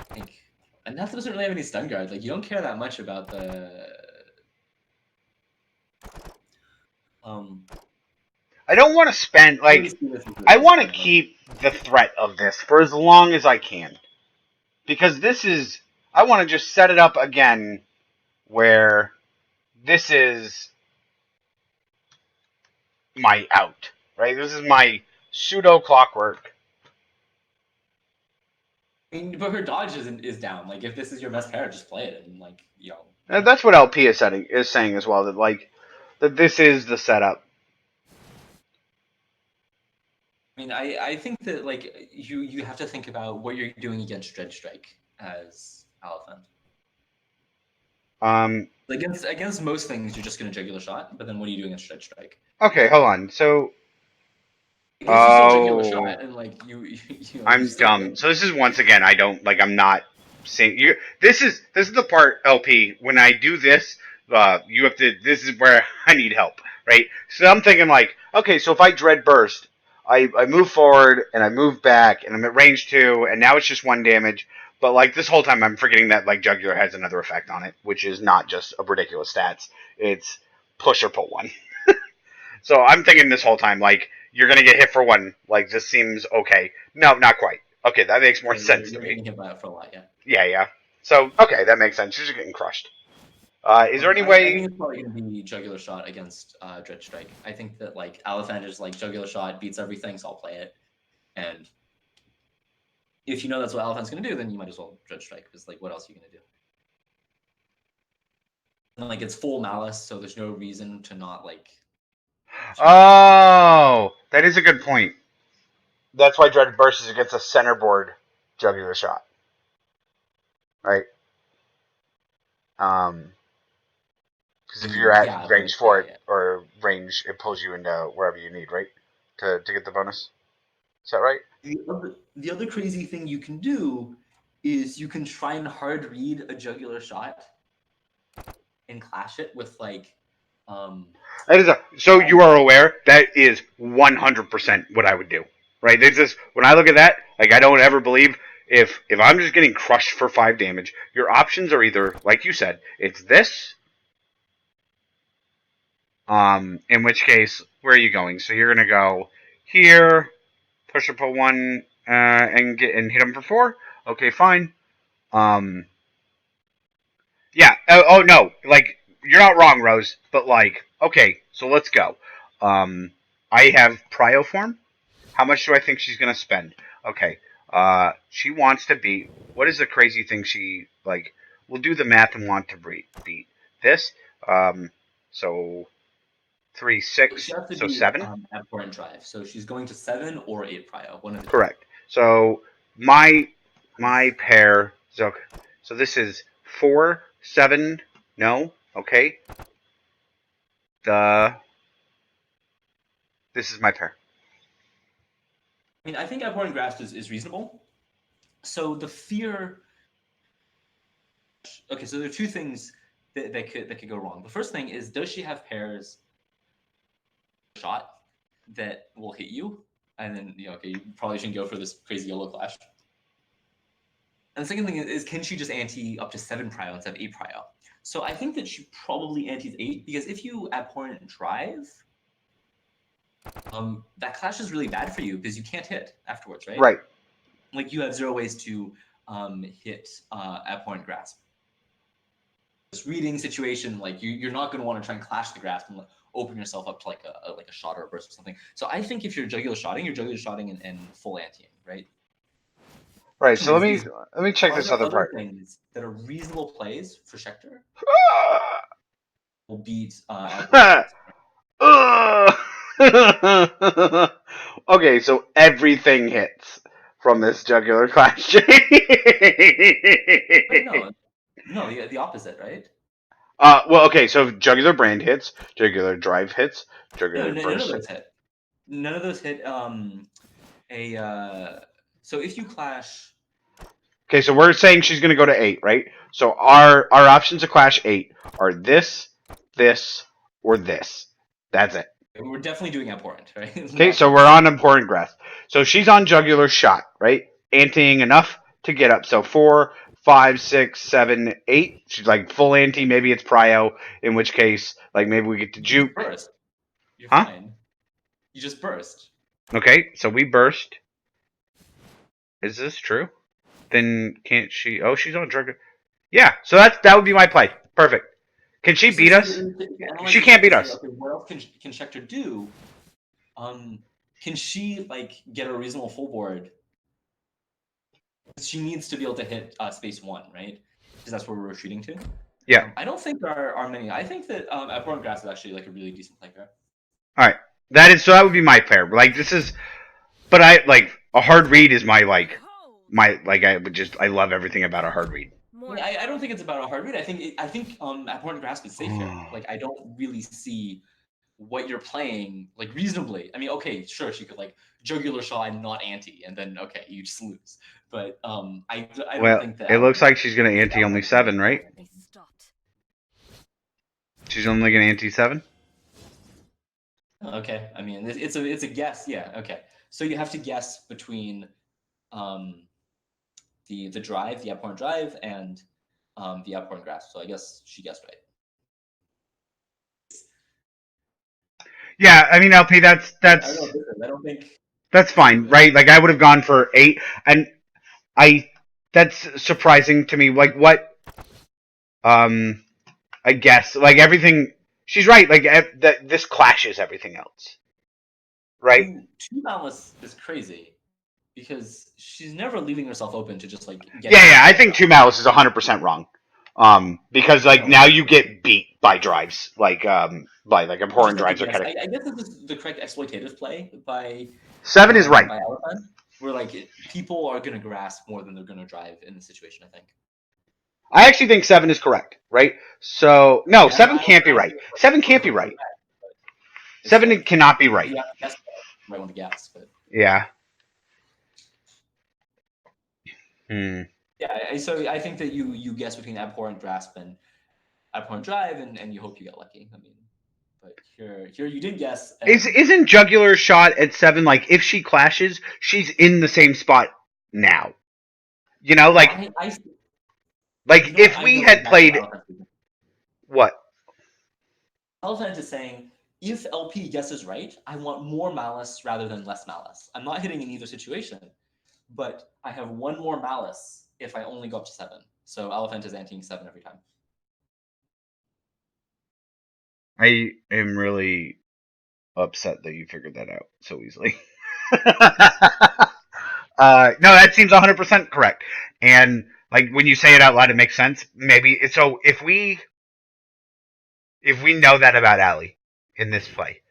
Like, Anath doesn't really have any stun guard. Like, you don't care that much about the. I don't want to spend, like, I want to keep the threat of this for as long as I can. Because this is, I want to just set it up again where this is my out, right? This is my pseudo clockwork. I mean, but her dodge is down. Like, if this is your best pair, just play it and like, you know. That's what LP is saying as well. That this is the setup. I mean, I think that like you have to think about what you're doing against Dread Strike as Elephant. Against most things, you're just gonna Jugular Shot. But then, what are you doing against Dread Strike? Okay, hold on. So. Jugular Shot and like you know, I'm dumb. Win. So this is once again. I don't like. I'm not saying you. This is the part, LP. When I do this, you have to. This is where I need help, right? So I'm thinking like, okay, so if I dread burst, I move forward and I move back and I'm at range 2, and now it's just 1 damage. But like this whole time, I'm forgetting that like Jugular has another effect on it, which is not just a ridiculous stats. It's push or pull 1. So I'm thinking this whole time like, you're gonna get hit for 1. Like, this seems okay. No, not quite. Okay, that makes more sense to me. You're getting hit by it for a lot, yeah. Yeah. So okay, that makes sense. You're just getting crushed. Is there any way? I think it's probably gonna be Jugular Shot against Dread Strike. I think that like Elephant is like Jugular Shot beats everything, so I'll play it. And if you know that's what Elephant's gonna do, then you might as well Dread Strike, because like what else are you gonna do? And like it's full malice, so there's no reason to not like. Oh, that is a good point. That's why Dread Burst is against a centerboard Jugular Shot, right? Because if you're at range 4 or range, it pulls you into wherever you need, right? To get the bonus. Is that right? The other crazy thing you can do is you can try and hard read a Jugular Shot and clash it with like. So you are aware that is 100% what I would do, right? This is when I look at that, like I don't ever believe if I'm just getting crushed for 5 damage, your options are either like you said, it's this. In which case, where are you going? So you're gonna go here, push or pull 1, and hit him for 4. Okay, fine. Yeah. Oh no, like you're not wrong, Rose. But like, okay, so let's go. I have Prio form. How much do I think she's gonna spend? Okay. She wants to beat. What is the crazy thing she like? We'll do the math and want to beat this. So 3, She 6, has to so be 7. abhorrent drive. So she's going to 7 or 8 prio. One of the two. Correct. So my pair. So this is 4, 7. No. Okay. This is my pair. I mean, I think abhorrent grasp is reasonable. So the fear. Okay, so there are two things that could go wrong. The first thing is, does she have pairs shot that will hit you? And then okay, you probably shouldn't go for this crazy yellow clash. And the second thing is, can she just ante up to 7 prio instead of 8 prio? So I think that she probably antes 8, because if you abhorrent drive, that clash is really bad for you because you can't hit afterwards, right? Right. Like you have 0 ways to hit abhorrent grasp. This reading situation, like you're not going to want to try and clash the grasp and open yourself up to like a shot or a burst or something. So I think if you're jugular shotting and full anteing, right? Right. So let me check this other part. Things that are reasonable plays for Shekthur will beat. Okay, so everything hits from this jugular clash. Wait, no, the opposite, right? Well, okay, so jugular brand hits, jugular drive hits, jugular None burst. of those hit. None of those hit. So if you clash. Okay, so we're saying she's going to go to 8, right? So our options to clash 8 are this, or this. That's it. We're definitely doing abhorrent, right? Okay, so we're on abhorrent grasp. So she's on jugular shot, right? Anteing enough to get up. So 4, 5, 6, 7, 8. She's like full ante. Maybe it's prio, in which case, like maybe we get to juke. You burst. You're huh? Fine. You just burst. Okay, so we burst. Is this true? Then can't she? Oh, she's on jugular. Yeah, so that would be my play. Perfect. Can she beat us? She can't beat us. Okay, what else can Shekthur do? Can she like get a reasonable full board? She needs to be able to hit space 1, right? Because that's where we're shooting to. Yeah. I don't think there are many. I think that abhorrent grasp is actually like a really decent play pair. All right, that would be my pair. Like this is, but I like a hard read is my like I love everything about a hard read. I don't think it's about a hard read. I think abhorrent grasp is safe here. Like I don't really see what you're playing like reasonably. I mean, okay, sure, she could like jugular shot and not ante, and then okay, you just lose. But I don't think that. It looks like she's gonna ante only 7, right? She's only gonna ante 7. Okay, I mean it's a guess. Yeah, okay. So you have to guess between the drive, the abhorrent drive, and the abhorrent grasp. So I guess she guessed right. Yeah, I mean LP, that's I don't think that's fine, right? Like I would have gone for 8, and that's surprising to me. Like what? I guess like everything. She's right. Like that this clashes everything else, right? Two malice is crazy because she's never leaving herself open to just like. Yeah. I think 2 malice is 100% wrong. Because like now you get beat by drives, like by like abhorrent drives are kind of. I guess this is the correct exploitative play by 7 is right. By LPFinale, where like people are gonna grasp more than they're gonna drive in this situation. I think. I actually think 7 is correct, right? So no, 7 can't be right. 7 can't be right. 7 cannot be right. Yeah, that's I want to guess, but yeah. Yeah, so I think that you guess between abhorrent grasp and abhorrent drive, and you hope you get lucky. I mean, but here you did guess. Isn't jugular shot at 7 like if she clashes, she's in the same spot now? You know, like like if we had played what? LPFinale is saying if LP guesses right, I want more malice rather than less malice. I'm not hitting in either situation. but I have one more malice if I only go up to 7. So Elephant is anting 7 every time. I am really upset that you figured that out so easily. No, that seems 100% correct. And like when you say it out loud, it makes sense. Maybe so. If we know that about Allie in this play,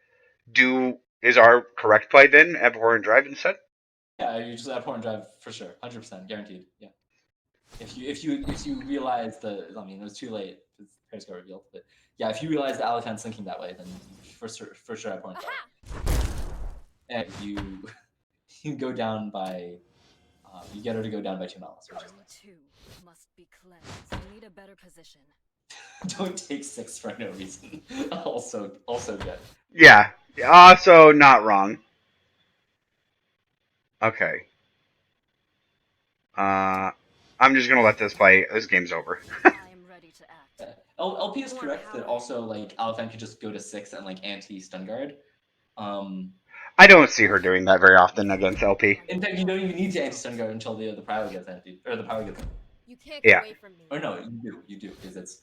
is our correct play then abhor and drive instead? Yeah, you just abhor and drive for sure, 100% guaranteed. Yeah. If you realize it was too late. The pairs got revealed, but yeah, if you realize the Elephant's thinking that way, then for sure abhor and drive. And you go down by. You get her to go down by 2 malice. You too must be cleansed. I need a better position. Don't take 6 for no reason. also good. Yeah. Also not wrong. Okay. I'm just gonna let this play. This game's over. I am ready to act. LP is correct that also like Elephant could just go to 6 and like anti stun guard. I don't see her doing that very often against LP. In fact, you don't even need to anti stun guard until the power gets anti or the power gets. You can't get away from me. Or no, you do because it's.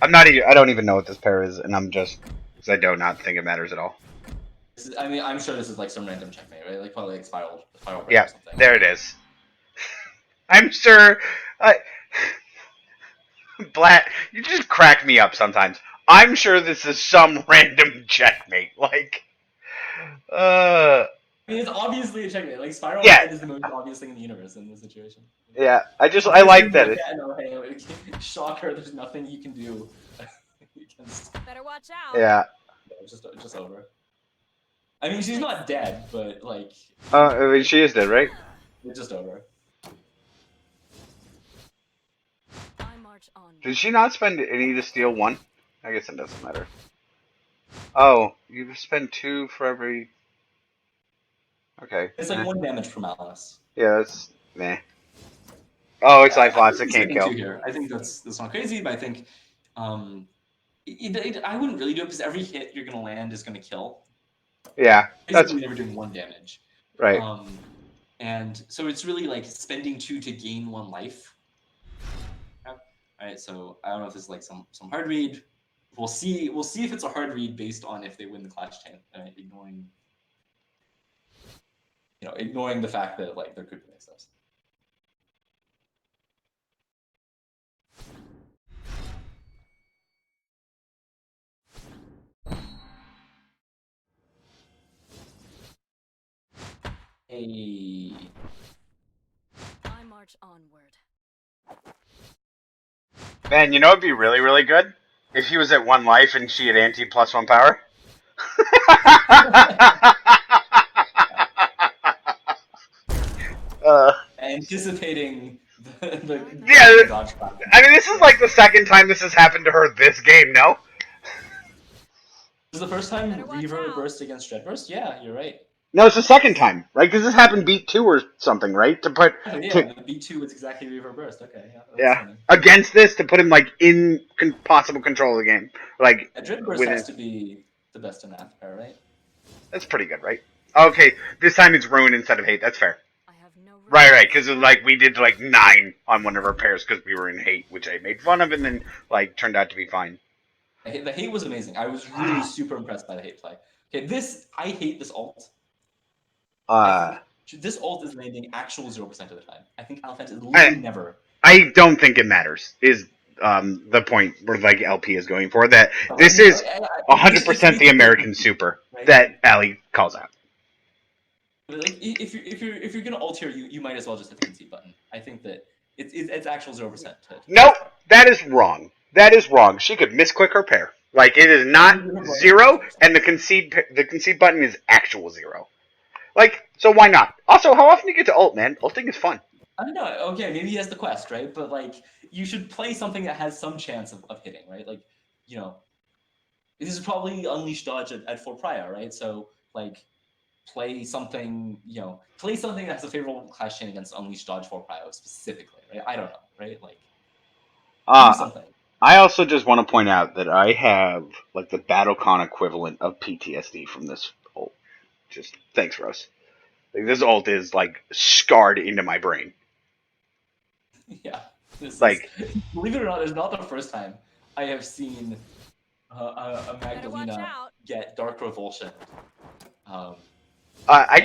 I don't even know what this pair is, and because I do not think it matters at all. I'm sure this is like some random checkmate, right? Like probably like spiral yeah, or something. There it is. I'm sure. Blat, you just crack me up sometimes. I'm sure this is some random checkmate. Like, I mean, it's obviously a checkmate. Like, spiral is the most obvious thing in the universe in this situation. Yeah, I like that. Shocker, there's nothing you can do. Better watch out. Yeah. Just over. I mean, she's not dead, but like. I mean, she is dead, right? It's just over. Did she not spend any to steal 1? I guess it doesn't matter. Oh, you spend 2 for every. Okay. It's like 1 damage per malice. Yeah, that's meh. Oh, it's life loss. It can't kill. Here. I think that's not crazy, but I think I wouldn't really do it because every hit you're gonna land is gonna kill. Yeah, that's never doing 1 damage. Right. And so it's really like spending 2 to gain 1 life. Alright, so I don't know if this is like some hard read. We'll see if it's a hard read based on if they win the clash chain. Ignoring the fact that like there could be mix-ups. I march onward. Man, you know it'd be really, really good if he was at 1 life and she had anti +1 power. Anticipating the yeah. I mean, this is like the second time this has happened to her this game. No. This is the first time Reaver burst against Dreadburst? Yeah, you're right. No, it's the second time, right? Because this happened beat 2 or something, right? Beat 2 was exactly Reaver burst. Okay, yeah. Funny. Against this to put him like in possible control of the game, like. Dreadburst has to be the best in Anath pair, right? That's pretty good, right? Okay, this time it's ruin instead of hate. That's fair. Right, because like we did like 9 on one of our pairs because we were in hate, which I made fun of, and then like turned out to be fine. The hate was amazing. I was really super impressed by the hate play. Okay, I hate this ult. This ult is landing actual 0% of the time. I think Elephant is literally never. I don't think it matters. Is the point where like LP is going for that? This is 100% the American super that Allie calls out. Like, if you're gonna ult here, you might as well just hit the concede button. I think that it's actual 0%. Nope, that is wrong. That is wrong. She could misclick her pair. Like it is not 0, and the concede button is actual 0. Like, so why not? Also, how often do you get to ult, man? Ulting is fun. I don't know. Okay, maybe he has the quest, right? But like, you should play something that has some chance of hitting, right? Like, this is probably Unleash Dodge at 4 prior, right? So like. Play something that has a favorable clash chain against Unleash Dodge 4 Prio specifically, right? I don't know, right? Like, do something. I also just want to point out that I have like the BattleCON equivalent of PTSD from this ult. Just thanks, Rose. Like, this ult is like scarred into my brain. Yeah, this Like, is, believe it or not, it's not the first time I have seen a Better watch Magdalena out. get Dark Revulsion. I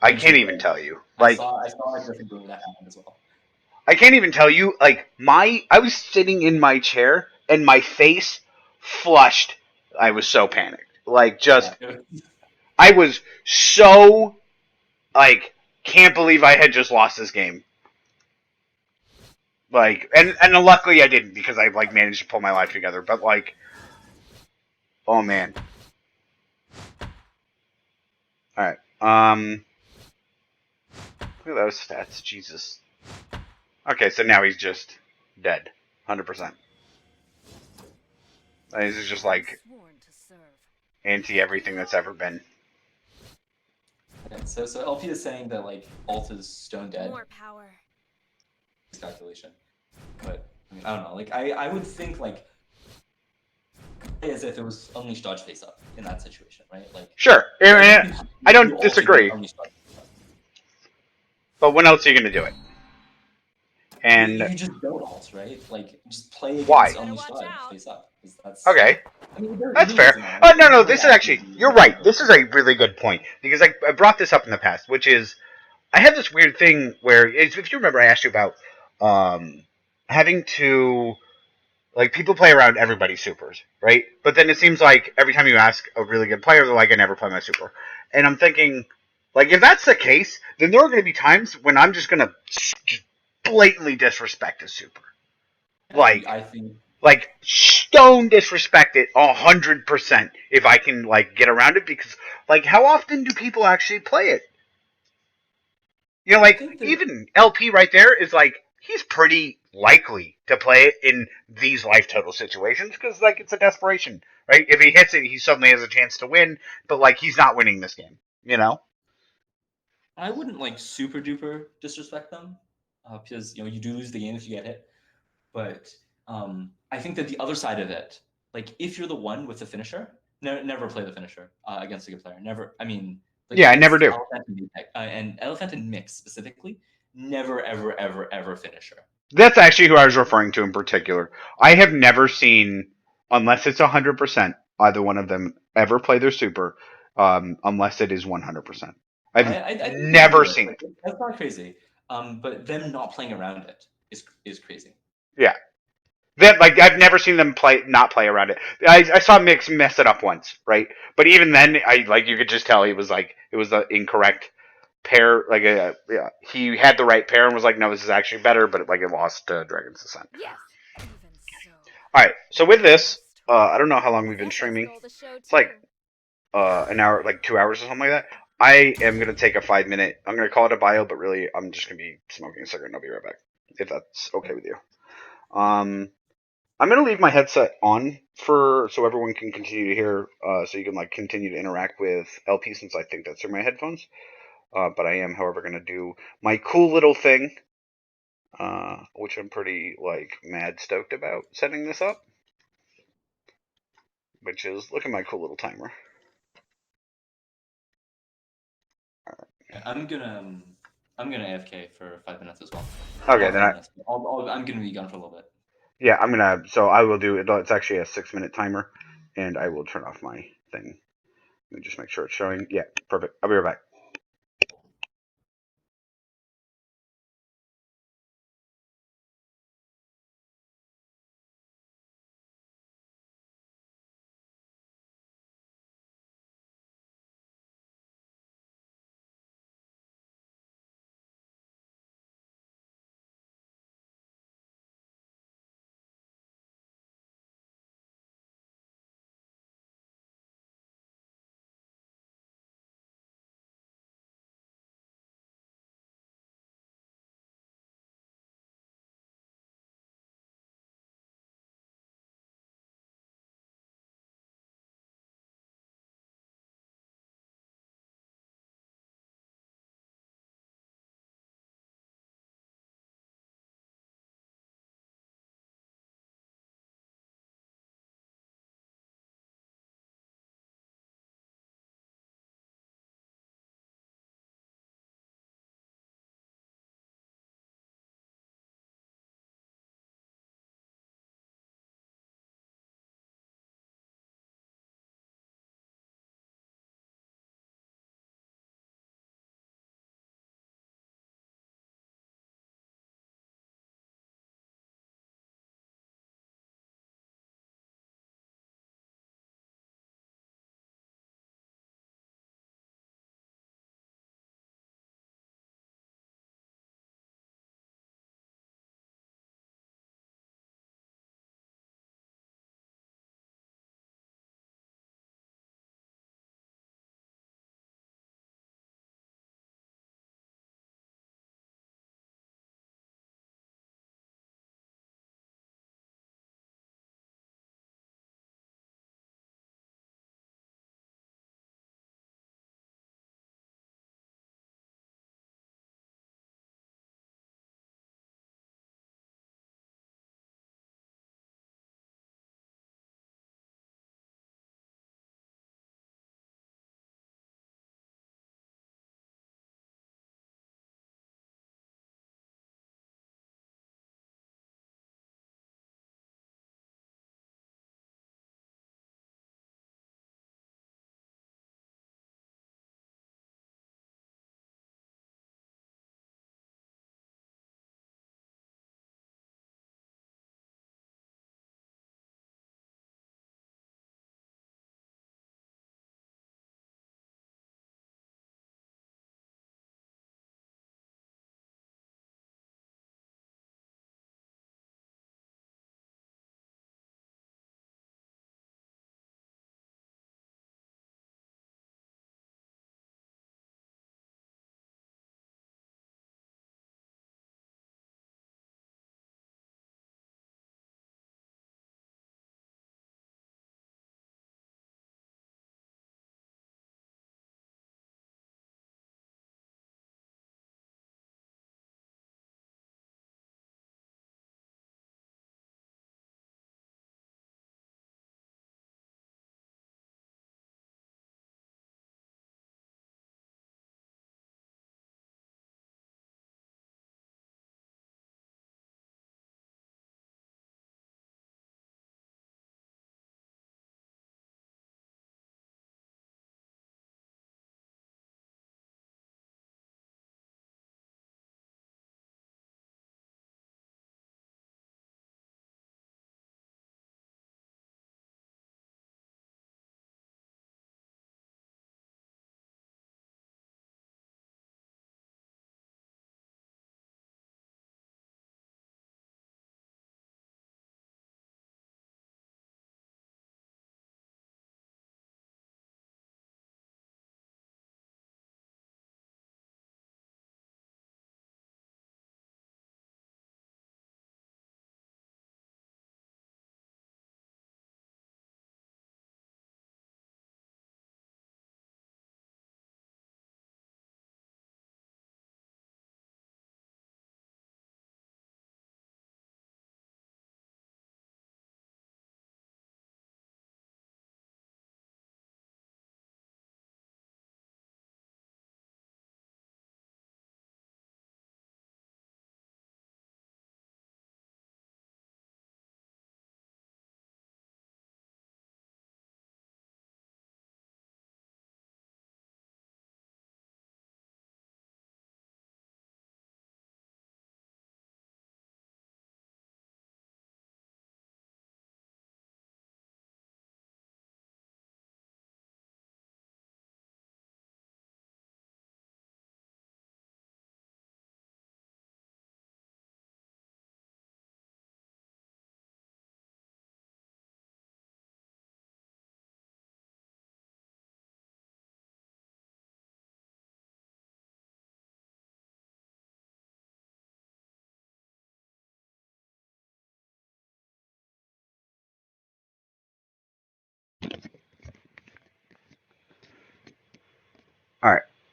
And can't even tell you. I Like, saw a Griffin doing that happen as well. I can't even tell you. Like, I was sitting in my chair and my face flushed. I was so panicked. Like, just, Yeah, I was so, like, can't believe I had just lost this game. Like, and luckily I didn't because I like managed to pull my life together. But like, oh man. All right. Look at those stats. Jesus. Okay, so now he's just dead, 100%. This is just like Sworn to serve. anti everything that's ever been. okay, so LP is saying that like ult is stone dead. More power. Calculation, but I mean I don't know. Like I would think like as if it was unleash dodge face up in that situation, right? Like Sure, I you don't ult disagree. Unleash dodge face up. But when else are you gonna do it? And you just don't ult, right? Like just play why? against unleash dodge face up. That's Okay. I mean, That's there fair. is, No. This is actually, you're right. This is a really good point because I brought this up in the past, which is I have this weird thing where, if you remember, I asked you about having to, like, people play around everybody's supers, right? But then it seems like every time you ask a really good player, they're like, I never play my super. And I'm thinking, like, if that's the case, then there are going to be times when I'm just going to blatantly disrespect a super. Like, I think stone disrespect it 100% if I can like get around it because like how often do people actually play it? You know, like even LP right there is like he's pretty likely to play it in these life total situations because like it's a desperation, right? If he hits it, he suddenly has a chance to win, but like he's not winning this game, you know? I wouldn't like super duper disrespect them because you do lose the game if you get hit. But I think that the other side of it, like if you're the one with the finisher, never play the finisher against a good player. Never. I mean, like Yeah, I never against do. Elephant and Mix specifically, never ever finisher. That's actually who I was referring to in particular. I have never seen, unless it's 100%, either one of them ever play their super, unless it is 100%. I've I think you can never do it. seen Like, it. that's not crazy. But them not playing around it is crazy. Yeah. I've never seen them not play around it. I saw Mix mess it up once, right? But even then, you could just tell he was like it was the incorrect pair. He had the right pair and was like, no, this is actually better, but it lost to Dragon's Descent. Yes. Even so. All right, so with this, I don't know how long we've been streaming. It's like an hour, like 2 hours or something like that. I am gonna take a 5 minute. I'm gonna call it a bio, but really, I'm just gonna be smoking a cigarette, and I'll be right back if that's okay with you. I'm gonna leave my headset on so everyone can continue to hear, so you can like continue to interact with LP since I think that's through my headphones. But I am, however, gonna do my cool little thing, which I'm pretty like mad stoked about setting this up, which is look at my cool little timer. I'm gonna AFK for 5 minutes as well. Okay, then I'm gonna be gone for a little bit. Yeah, I'm gonna. So I will do it. It's actually a 6 minute timer, and I will turn off my thing. Let me just make sure it's showing. Yeah, perfect. I'll be right back.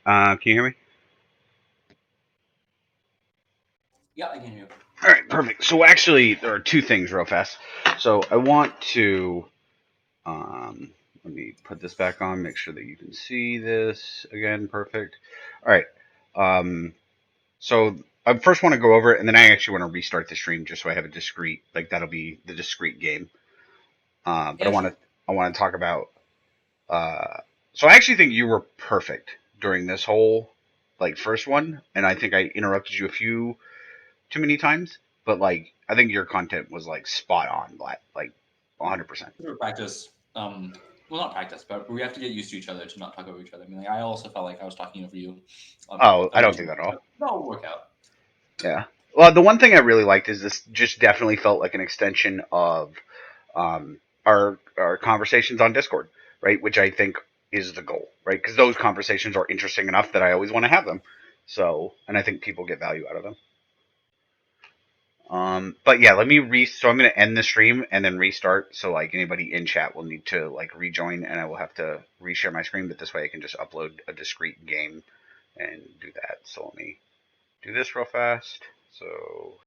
Can you hear me? Yeah, I can hear you. All right, perfect. So actually, there are two things real fast. So I want to let me put this back on, make sure that you can see this again. Perfect. All right. So I first want to go over it, and then I actually want to restart the stream just so I have a discrete, like that'll be the discrete game. But Yeah, sure. I want to talk about. So I actually think you were perfect during this whole like first one, and I think I interrupted you a few too many times. But like I think your content was like spot on, like 100%. Practice. Well, not practice, but we have to get used to each other to not talk over each other. I mean, like, I also felt like I was talking over you. Oh, I don't do Eventually, that at all. that'll work out. Yeah. Well, the one thing I really liked is this just definitely felt like an extension of our conversations on Discord, right? Which I think is the goal, right? Because those conversations are interesting enough that I always want to have them. So, and I think people get value out of them. But yeah, so I'm gonna end the stream and then restart. So like anybody in chat will need to like rejoin, and I will have to reshare my screen. But this way, I can just upload a discrete game and do that. So let me do this real fast. So